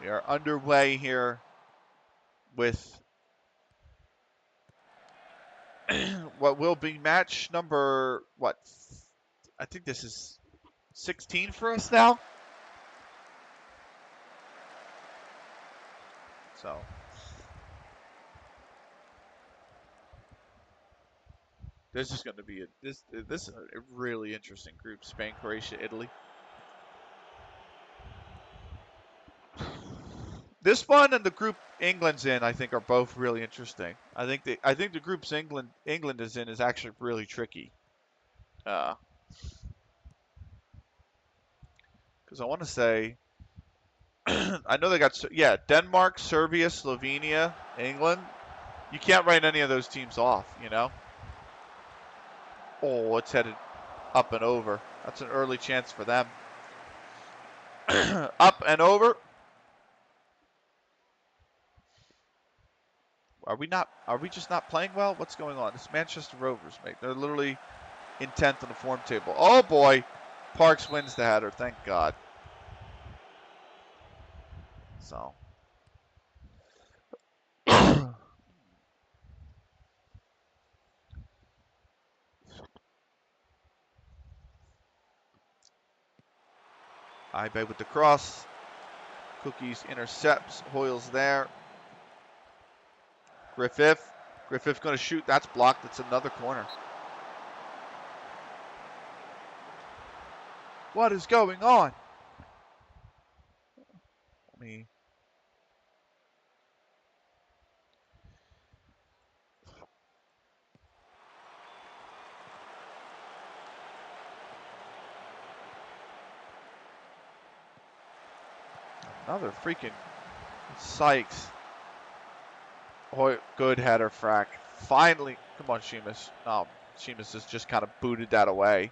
We are underway here with what will be match number, what? I think this is 16 for us now. So this is going to be this is a really interesting group. Spain, Croatia, Italy. This one and the group England's in, I think, are both really interesting. I think the groups England is in is actually really tricky. Because I want to say, I know they got, yeah, Denmark, Serbia, Slovenia, England. You can't write any of those teams off, you know. Oh, it's headed up and over. That's an early chance for them. Up and over. Are we just not playing well? What's going on? It's Manchester Rovers, mate. They're literally in 10th on the form table. Oh boy. Parks wins the header, thank God. So. Ibe with the cross. Cookies intercepts. Hoyle's there. Griffith. Griffith's going to shoot. That's blocked. It's another corner. What is going on? Let me. Another freaking Sykes. Hoy, good header, Frack. Finally, come on, Sheamus. Oh, Sheamus has just kind of booted that away.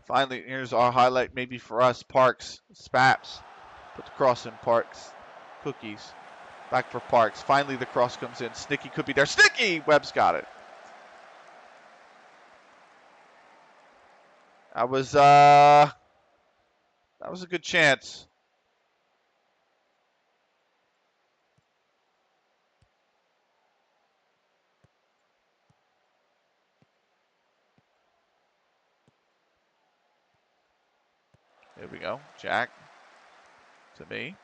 Finally, here's our highlight maybe for us. Parks, Spaps. Put the cross in Parks. Cookies. Back for Parks. Finally, the cross comes in. Snicky could be there. Snicky! Webb's got it. That was a good chance. Here we go. Jack to me.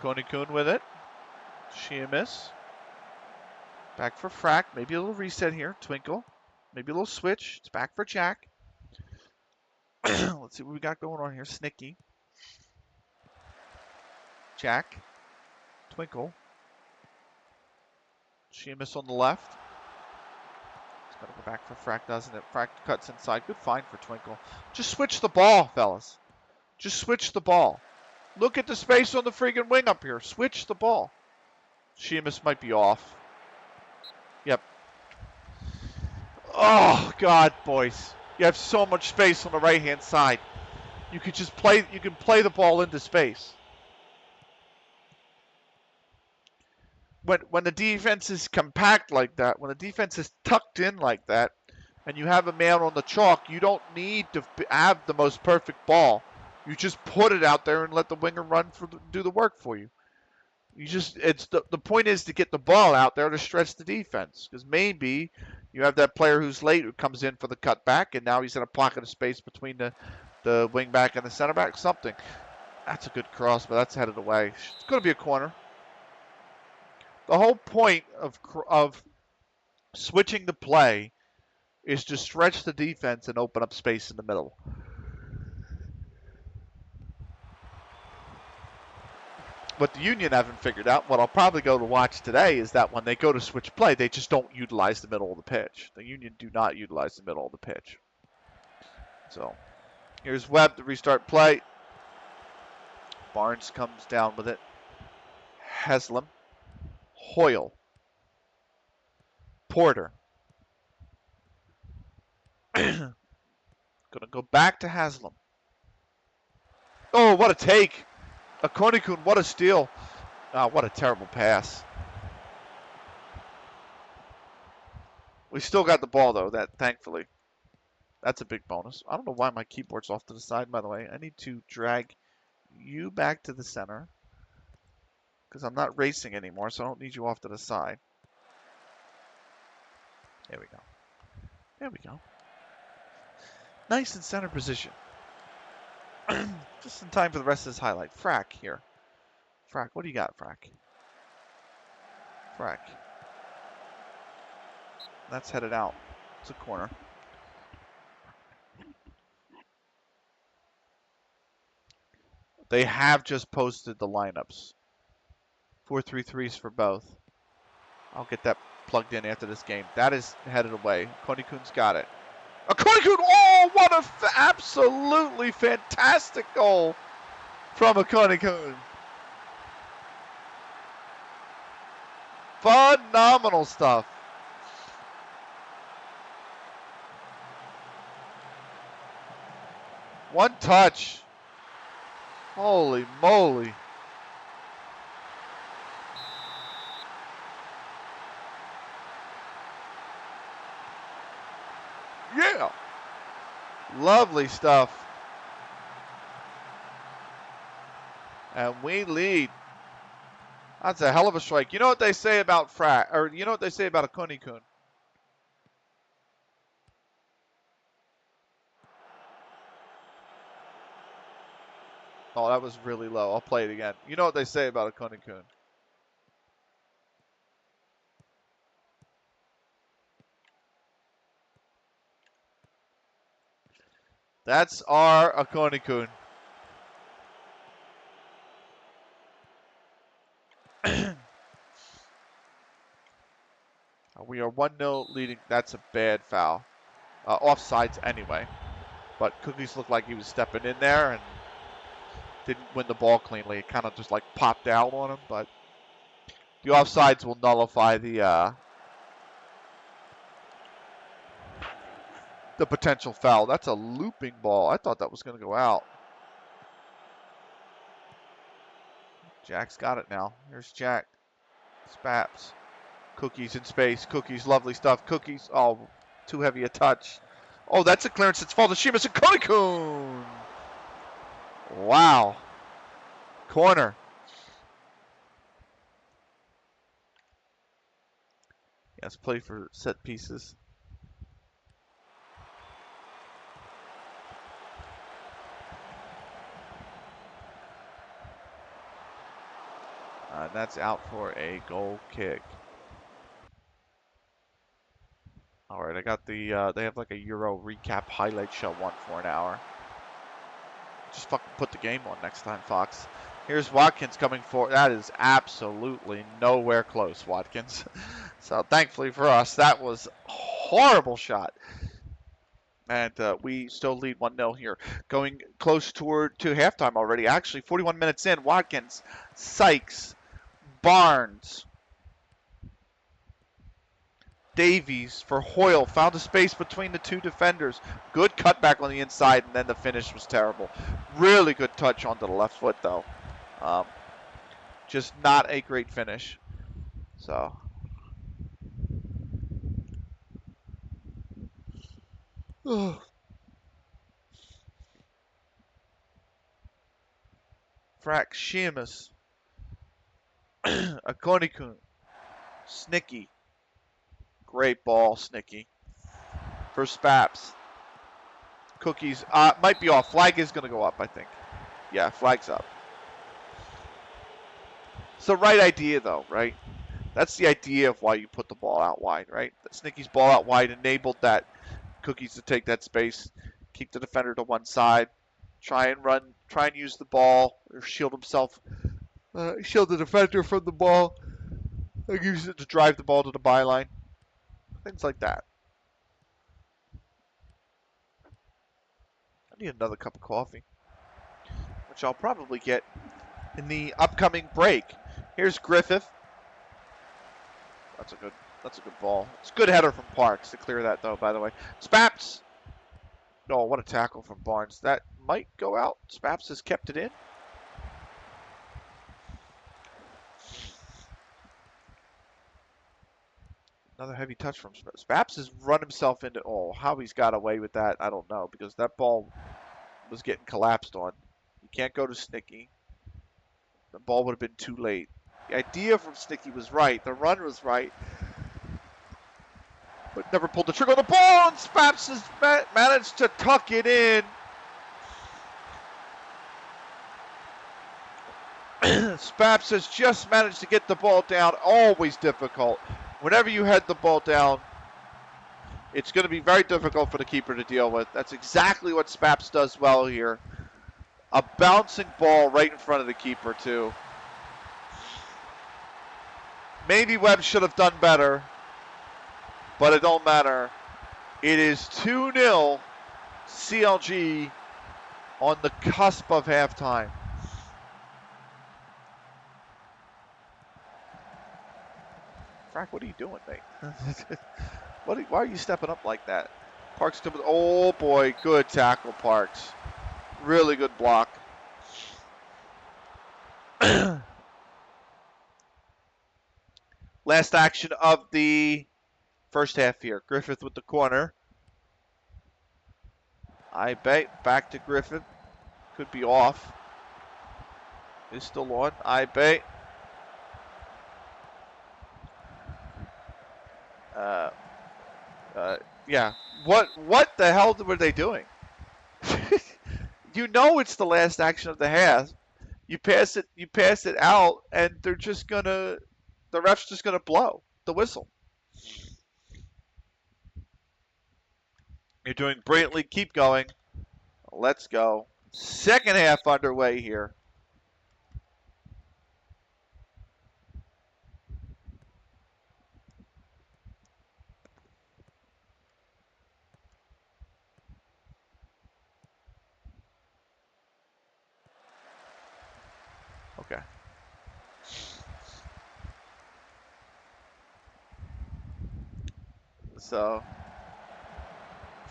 Konikun with it. She a miss. Back for Frack. Maybe a little reset here. Twinkle. Maybe a little switch. It's back for Jack. Let's see what we got going on here. Snicky. Jack. Twinkle. She a miss on the left. It's got to go back for Frack, doesn't it? Frack cuts inside. Good find for Twinkle. Just switch the ball, fellas. Just switch the ball. Look at the space on the friggin' wing up here. Switch the ball. Sheamus might be off. Yep. Oh, God, boys. You have so much space on the right-hand side. You could just play, you can play the ball into space. When the defense is compact like that, when the defense is tucked in like that, and you have a man on the chalk, you don't need to have the most perfect ball. You just put it out there and let the winger do the work for you. The point is to get the ball out there to stretch the defense, because maybe you have that player who's late who comes in for the cutback, and now he's in a pocket of space between the wing back and the center back. Something. That's a good cross, but that's headed away. It's going to be a corner. The whole point of switching the play is to stretch the defense and open up space in the middle. What the Union haven't figured out, what I'll probably go to watch today, is that when they go to switch play, they just don't utilize the middle of the pitch. The Union do not utilize the middle of the pitch. So, here's Webb to restart play. Barnes comes down with it. Haslam. Hoyle. Porter. Gonna go back to Haslam. Oh, what a take. Konikun, what a steal. Oh, what a terrible pass. We still got the ball, though, thankfully. That's a big bonus. I don't know why my keyboard's off to the side, by the way. I need to drag you back to the center, because I'm not racing anymore, so I don't need you off to the side. There we go. There we go. Nice in center position. Just in time for the rest of this highlight. Frack here. Frack, what do you got, Frack? Frack. That's headed out. It's a corner. They have just posted the lineups. 4-3-3s for both. I'll get that plugged in after this game. That is headed away. Konikun's got it. Konikun! Oh, what a absolutely fantastic goal from Konikun. Phenomenal stuff. One touch. Holy moly. Yeah. Lovely stuff. And we lead. That's a hell of a strike. You know what they say about you know what they say about a Konikun? Oh, that was really low. I'll play it again. You know what they say about a Konikun? That's our Konikun. We are 1-0 leading. That's a bad foul. Offsides anyway. But Cookies looked like he was stepping in there and didn't win the ball cleanly. It kind of just like popped out on him. But the offsides will nullify the potential foul. That's a looping ball. I thought that was going to go out. Jack's got it now. Here's Jack. Spaps. Cookies in space. Cookies, lovely stuff. Cookies. Oh, too heavy a touch. Oh, that's a clearance. It's Faldashimas and Konikun. Wow. Corner. Yes, play for set pieces. That's out for a goal kick. All right, I got the, they have like a Euro recap highlight show one for an hour. Just fucking put the game on next time, Fox. Here's Watkins coming forward. That is absolutely nowhere close, Watkins. So thankfully for us, that was a horrible shot. And we still lead 1-0 here. Going close to halftime already. Actually, 41 minutes in. Watkins, Sykes, Barnes, Davies for Hoyle. Found a space between the two defenders. Good cutback on the inside, and then the finish was terrible. Really good touch onto the left foot, though. Just not a great finish. So. Frack, Sheamus, Akonikun, Snicky. Great ball, Snicky. For Spaps. Cookies might be off. Flag is going to go up, I think. Yeah, flag's up. It's the right idea, though, right? That's the idea of why you put the ball out wide, right? Snicky's ball out wide enabled that Cookies to take that space, keep the defender to one side, try and use the ball, or shield himself, shield the defender from the ball, and use it to drive the ball to the byline. Things like that. I need another cup of coffee, which I'll probably get in the upcoming break. Here's Griffith. That's a good ball. It's a good header from Parks to clear that, though, by the way. Spaps. Oh, what a tackle from Barnes. That might go out. Spaps has kept it in. Another heavy touch from Spaps. Spaps has run himself into... Oh, how he's got away with that, I don't know, because that ball was getting collapsed on. You can't go to Snicky. The ball would have been too late. The idea from Snicky was right. The run was right. But never pulled the trigger on the ball, and Spaps has managed to tuck it in. Spaps has just managed to get the ball down. Always difficult. Whenever you head the ball down, it's going to be very difficult for the keeper to deal with. That's exactly what Spaps does well here. A bouncing ball right in front of the keeper, too. Maybe Webb should have done better, but it don't matter. It is 2-0 CLG on the cusp of halftime. Frack, what are you doing, mate? Why are you stepping up like that? Parks to the... Oh, boy. Good tackle, Parks. Really good block. Last action of the first half here. Griffith with the corner. I bet. Back to Griffith. Could be off. Is still on. I bet. Yeah. What the hell were they doing? You know it's the last action of the half. You pass it out, and the ref's just gonna blow the whistle. You're doing brilliantly. Keep going. Let's go. Second half underway here. Okay. So,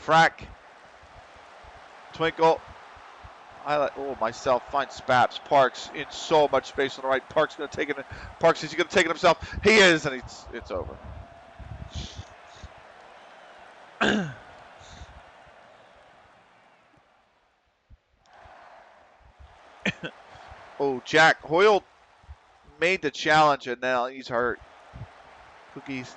Frack, Twinkle, Oh, myself. Find Spaps. Parks in so much space on the right. Parks going to take it. Parks, is he going to take it himself? He is, and it's over. Oh, Jack Hoyle made the challenge, and now he's hurt. Cookies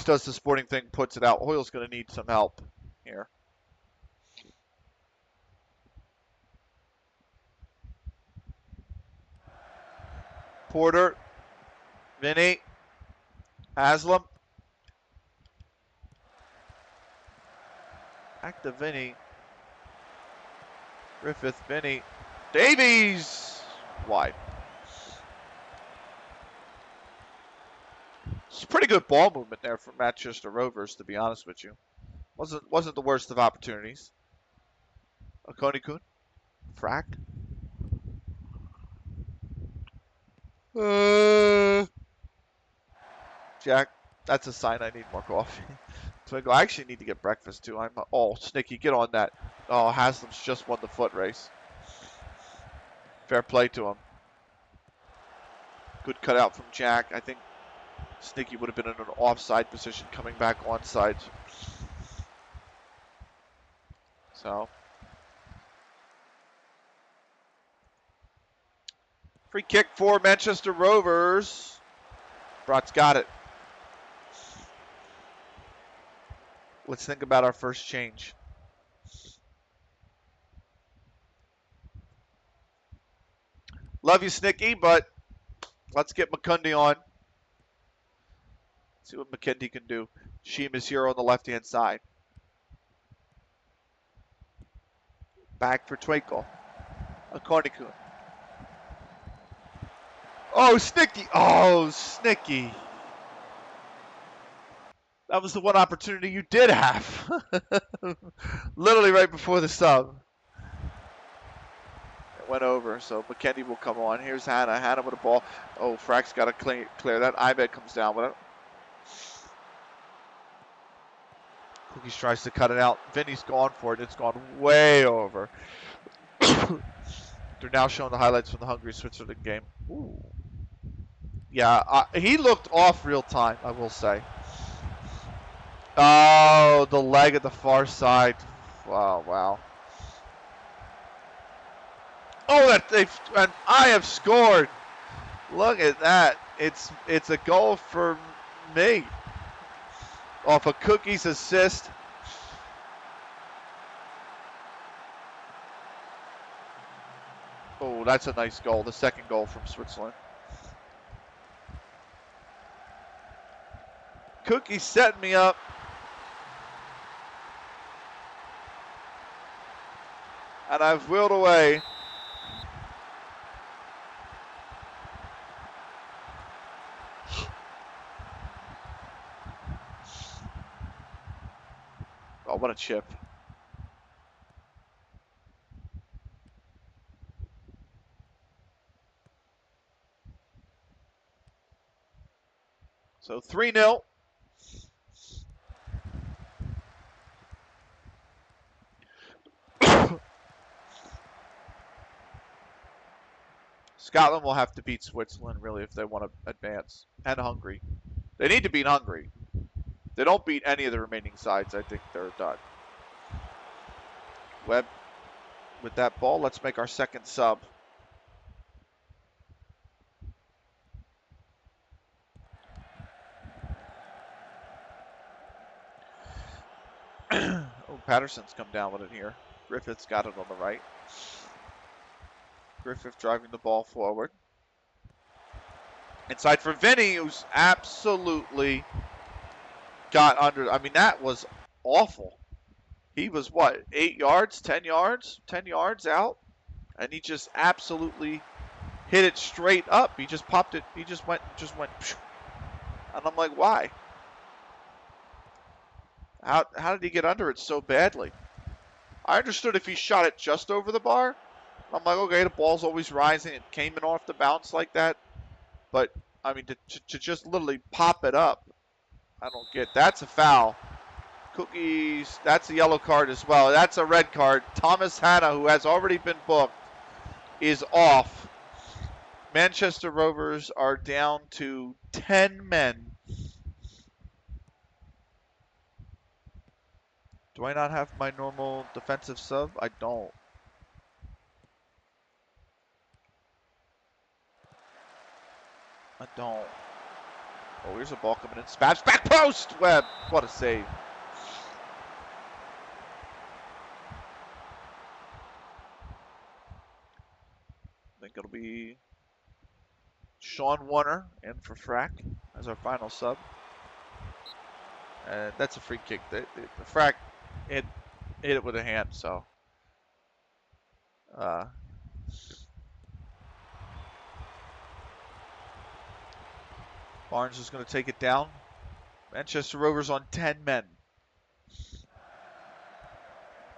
does the sporting thing, puts it out. Hoyle's going to need some help here. Porter, Vinny, Haslam. Back to Vinny. Griffith, Vinny. Davies! Wide. It's pretty good ball movement there from Manchester Rovers, to be honest with you. Wasn't the worst of opportunities. Okoni-kun. Fracked. Jack, that's a sign I need more coffee. Twinkle, I actually need to get breakfast too. Oh, Snicky, get on that. Oh, Haslam's just won the foot race. Fair play to him. Good cutout from Jack. I think Snicky would have been in an offside position coming back onside. So. Free kick for Manchester Rovers. Brat's got it. Let's think about our first change. Love you, Snicky, but let's get McCundy on. See what McKendy can do. Sheem is here on the left-hand side. Back for Twinkle. Okoni-kun. Oh, Snicky. Oh, Snicky. That was the one opportunity you did have. Literally right before the sub. It went over, so McKendy will come on. Here's Hannah. Hannah with a ball. Oh, Frack's got to clear that. Ibed comes down with it. Cookies tries to cut it out. Vinny's gone for it. It's gone way over. They're now showing the highlights from the Hungary Switzerland game. Ooh. Yeah, he looked off real time, I will say. Oh, the leg at the far side. Wow, wow. Oh, and I have scored. Look at that. It's a goal for me. Off a Cookie's assist. Oh, that's a nice goal. The second goal from Switzerland. Cookie setting me up. And I've wheeled away. Oh, what a chip. So 3-0. Scotland will have to beat Switzerland, really, if they want to advance. And Hungary. They need to beat Hungary. If they don't beat any of the remaining sides, I think they're done. Webb with that ball. Let's make our second sub. Oh, Patterson's come down with it here. Griffith's got it on the right. Griffith driving the ball forward. Inside for Vinny, who's absolutely got under. I mean, that was awful. He was, what, 8 yards, 10 yards? 10 yards out? And he just absolutely hit it straight up. He just popped it. He just went. And I'm like, why? How did he get under it so badly? I understood if he shot it just over the bar. I'm like, okay, the ball's always rising. It came in off the bounce like that. But, I mean, to just literally pop it up, I don't get. That's a foul. Cookies, that's a yellow card as well. That's a red card. Thomas Hanna, who has already been booked, is off. Manchester Rovers are down to 10 men. Do I not have my normal defensive sub? I don't. I don't. Oh, here's a ball coming in. Spats back post! Webb. What a save. I think it'll be Sean Warner in for Frack as our final sub. And that's a free kick. The Frack hit it with a hand, so. Barnes is going to take it down. Manchester Rovers on 10 men.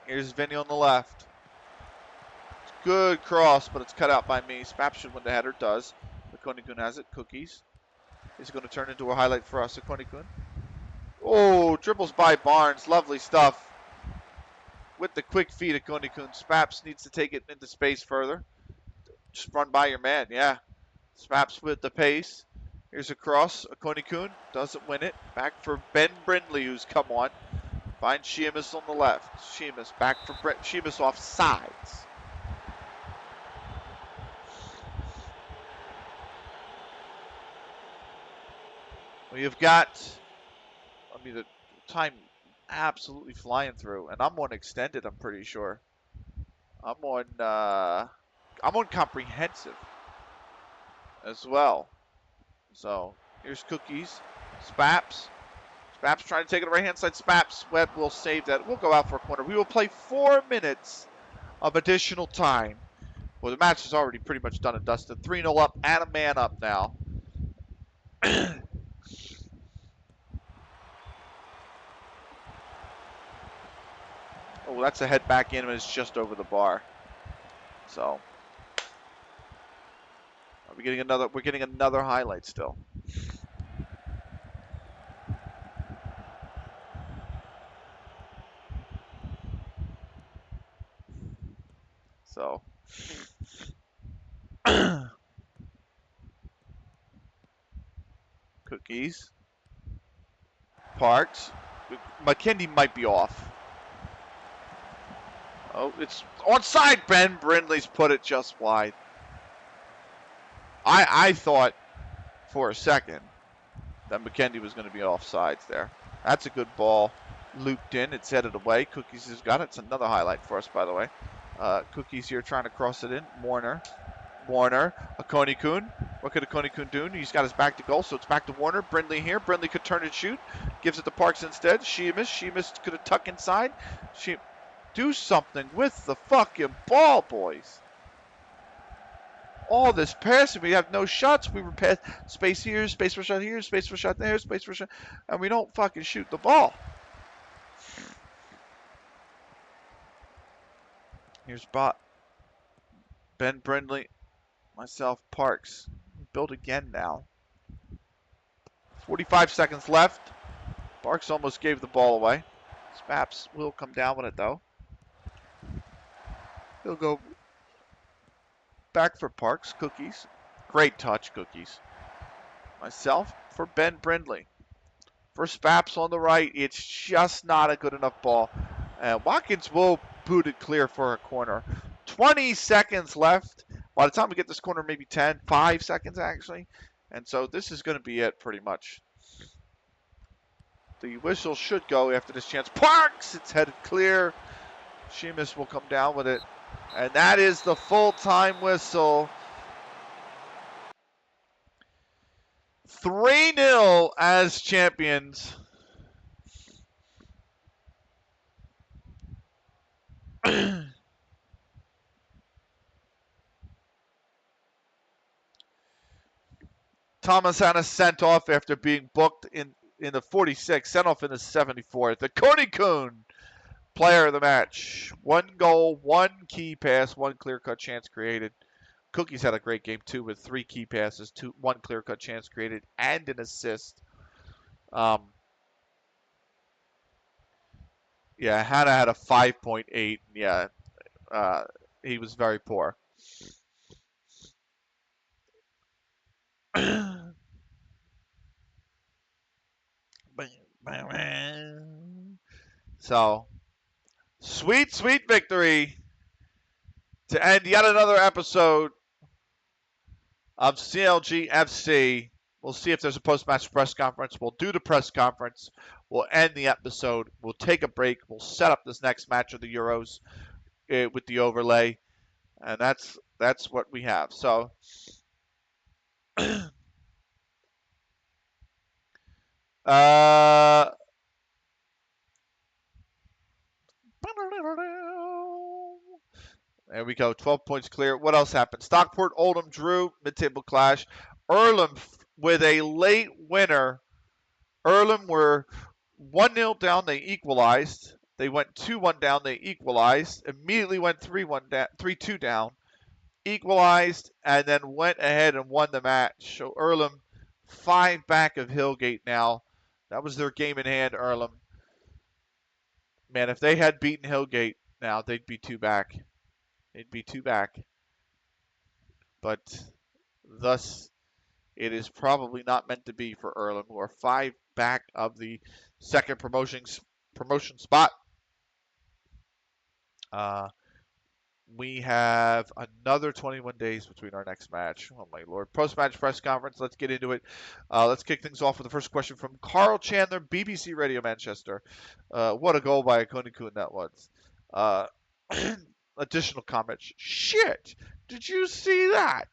Here's Vinny on the left. Good cross, but it's cut out by me. Spap should win the header. Does. Akonikun has it. Cookies. Is going to turn into a highlight for us. Akonikun. Oh, dribbles by Barnes. Lovely stuff. With the quick feet, Akonikun. Spaps needs to take it into space further. Just run by your man. Yeah. Spaps with the pace. Here's a cross. Akonikun doesn't win it. Back for Ben Brindley, who's come on. Finds Sheamus on the left. Sheamus back for Brett. Sheamus off sides. We have got, I mean, the time absolutely flying through, and I'm on extended. I'm pretty sure. I'm on comprehensive as well. So here's Cookies, Spaps. Spaps trying to take it to the right hand side. Spaps. Webb will save that. We'll go out for a corner. We will play 4 minutes of additional time. Well, the match is already pretty much done and dusted. 3-0 up and a man up now. Oh, that's a head back in, and it's just over the bar. So, are we getting another? We're getting another highlight still. So, Cookies, Parks, McKinney might be off. Oh, it's onside. Ben Brindley's put it just wide. I thought for a second that McKendy was going to be offsides there. That's a good ball. Looped in. It's headed away. Cookies has got it. It's another highlight for us, by the way. Cookies here trying to cross it in. Warner. Akonikun. What could Akonikun do? He's got his back to goal, so it's back to Warner. Brindley here. Brindley could turn and shoot. Gives it to Parks instead. Sheamus could have tucked inside. Do something with the fucking ball, boys. All this passing, we have no shots. We were pass space here, space for shot here, space for shot there, space for shot, and we don't fucking shoot the ball. Here's Ben Brindley, myself, Parks. Build again now. 45 seconds left. Parks almost gave the ball away. Spaps will come down with it though. He'll go back for Parks. Cookies. Great touch, Cookies. Myself for Ben Brindley. For Spaps on the right, it's just not a good enough ball. Watkins will boot it clear for a corner. 20 seconds left. By the time we get this corner, maybe 5 seconds actually. And so this is going to be it pretty much. The whistle should go after this chance. Parks! It's headed clear. Sheamus will come down with it. And that is the full-time whistle. 3-0 as champions. Thomas Hanna sent off after being booked in the 46th, sent off in the 74th. The Akonikun, player of the match. 1 goal, 1 key pass, 1 clear-cut chance created. Cookies had a great game too with 3 key passes, 1 clear-cut chance created, and an assist. Yeah, Hannah had a 5.8. Yeah, uh, he was very poor. So, sweet, sweet victory to end yet another episode of CLG FC. We'll see if there's a post-match press conference. We'll do the press conference. We'll end the episode. We'll take a break. We'll set up this next match of the Euros with the overlay, and that's what we have. So, uh, there we go. 12 points clear. What else happened? Stockport Oldham drew mid-table clash. Earlham with a late winner. Earlham were 1-0 down. They equalized. They went 2-1 down. They equalized. Immediately went 3-2 down. Equalized and then went ahead and won the match. So Earlham 5 back of Hillgate now. That was their game in hand, Earlham. Man, if they had beaten Hillgate now, they'd be 2 back. They'd be 2 back. But thus, it is probably not meant to be for Earlham, who are 5 back of the second promotion spot. We have another 21 days between our next match. Oh, my Lord. Post-match press conference. Let's get into it. Let's kick things off with the first question from Carl Chandler, BBC Radio Manchester. What a goal by Konikun that was. Additional comments. Shit! Did you see that?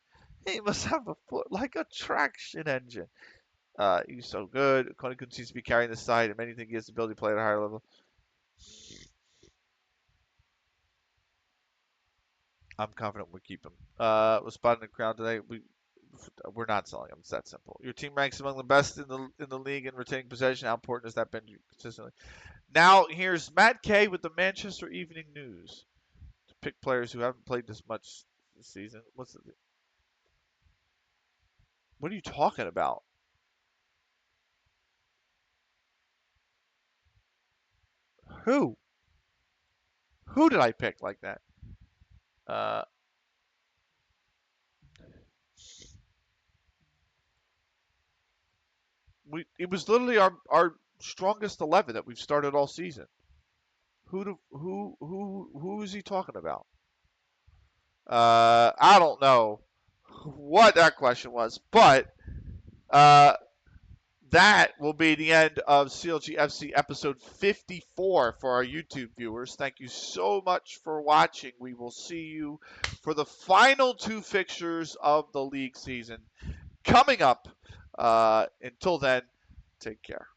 He must have a foot like a traction engine. He's so good. Konikun seems to be carrying the side, and many think he has the ability to play at a higher level. I'm confident we'll keep him. Was spotted in the crowd today. We're not selling him. It's that simple. Your team ranks among the best in the league in retaining possession. How important has that been consistently? Now here's Matt Kay with the Manchester Evening News to pick players who haven't played this much this season. What are you talking about? Who? Who did I pick like that? Uh, it was literally our strongest 11 that we've started all season. Who is he talking about? I don't know what that question was, but uh, that will be the end of CLG FC episode 54 for our YouTube viewers. Thank you so much for watching. We will see you for the final 2 fixtures of the league season coming up. Until then, take care.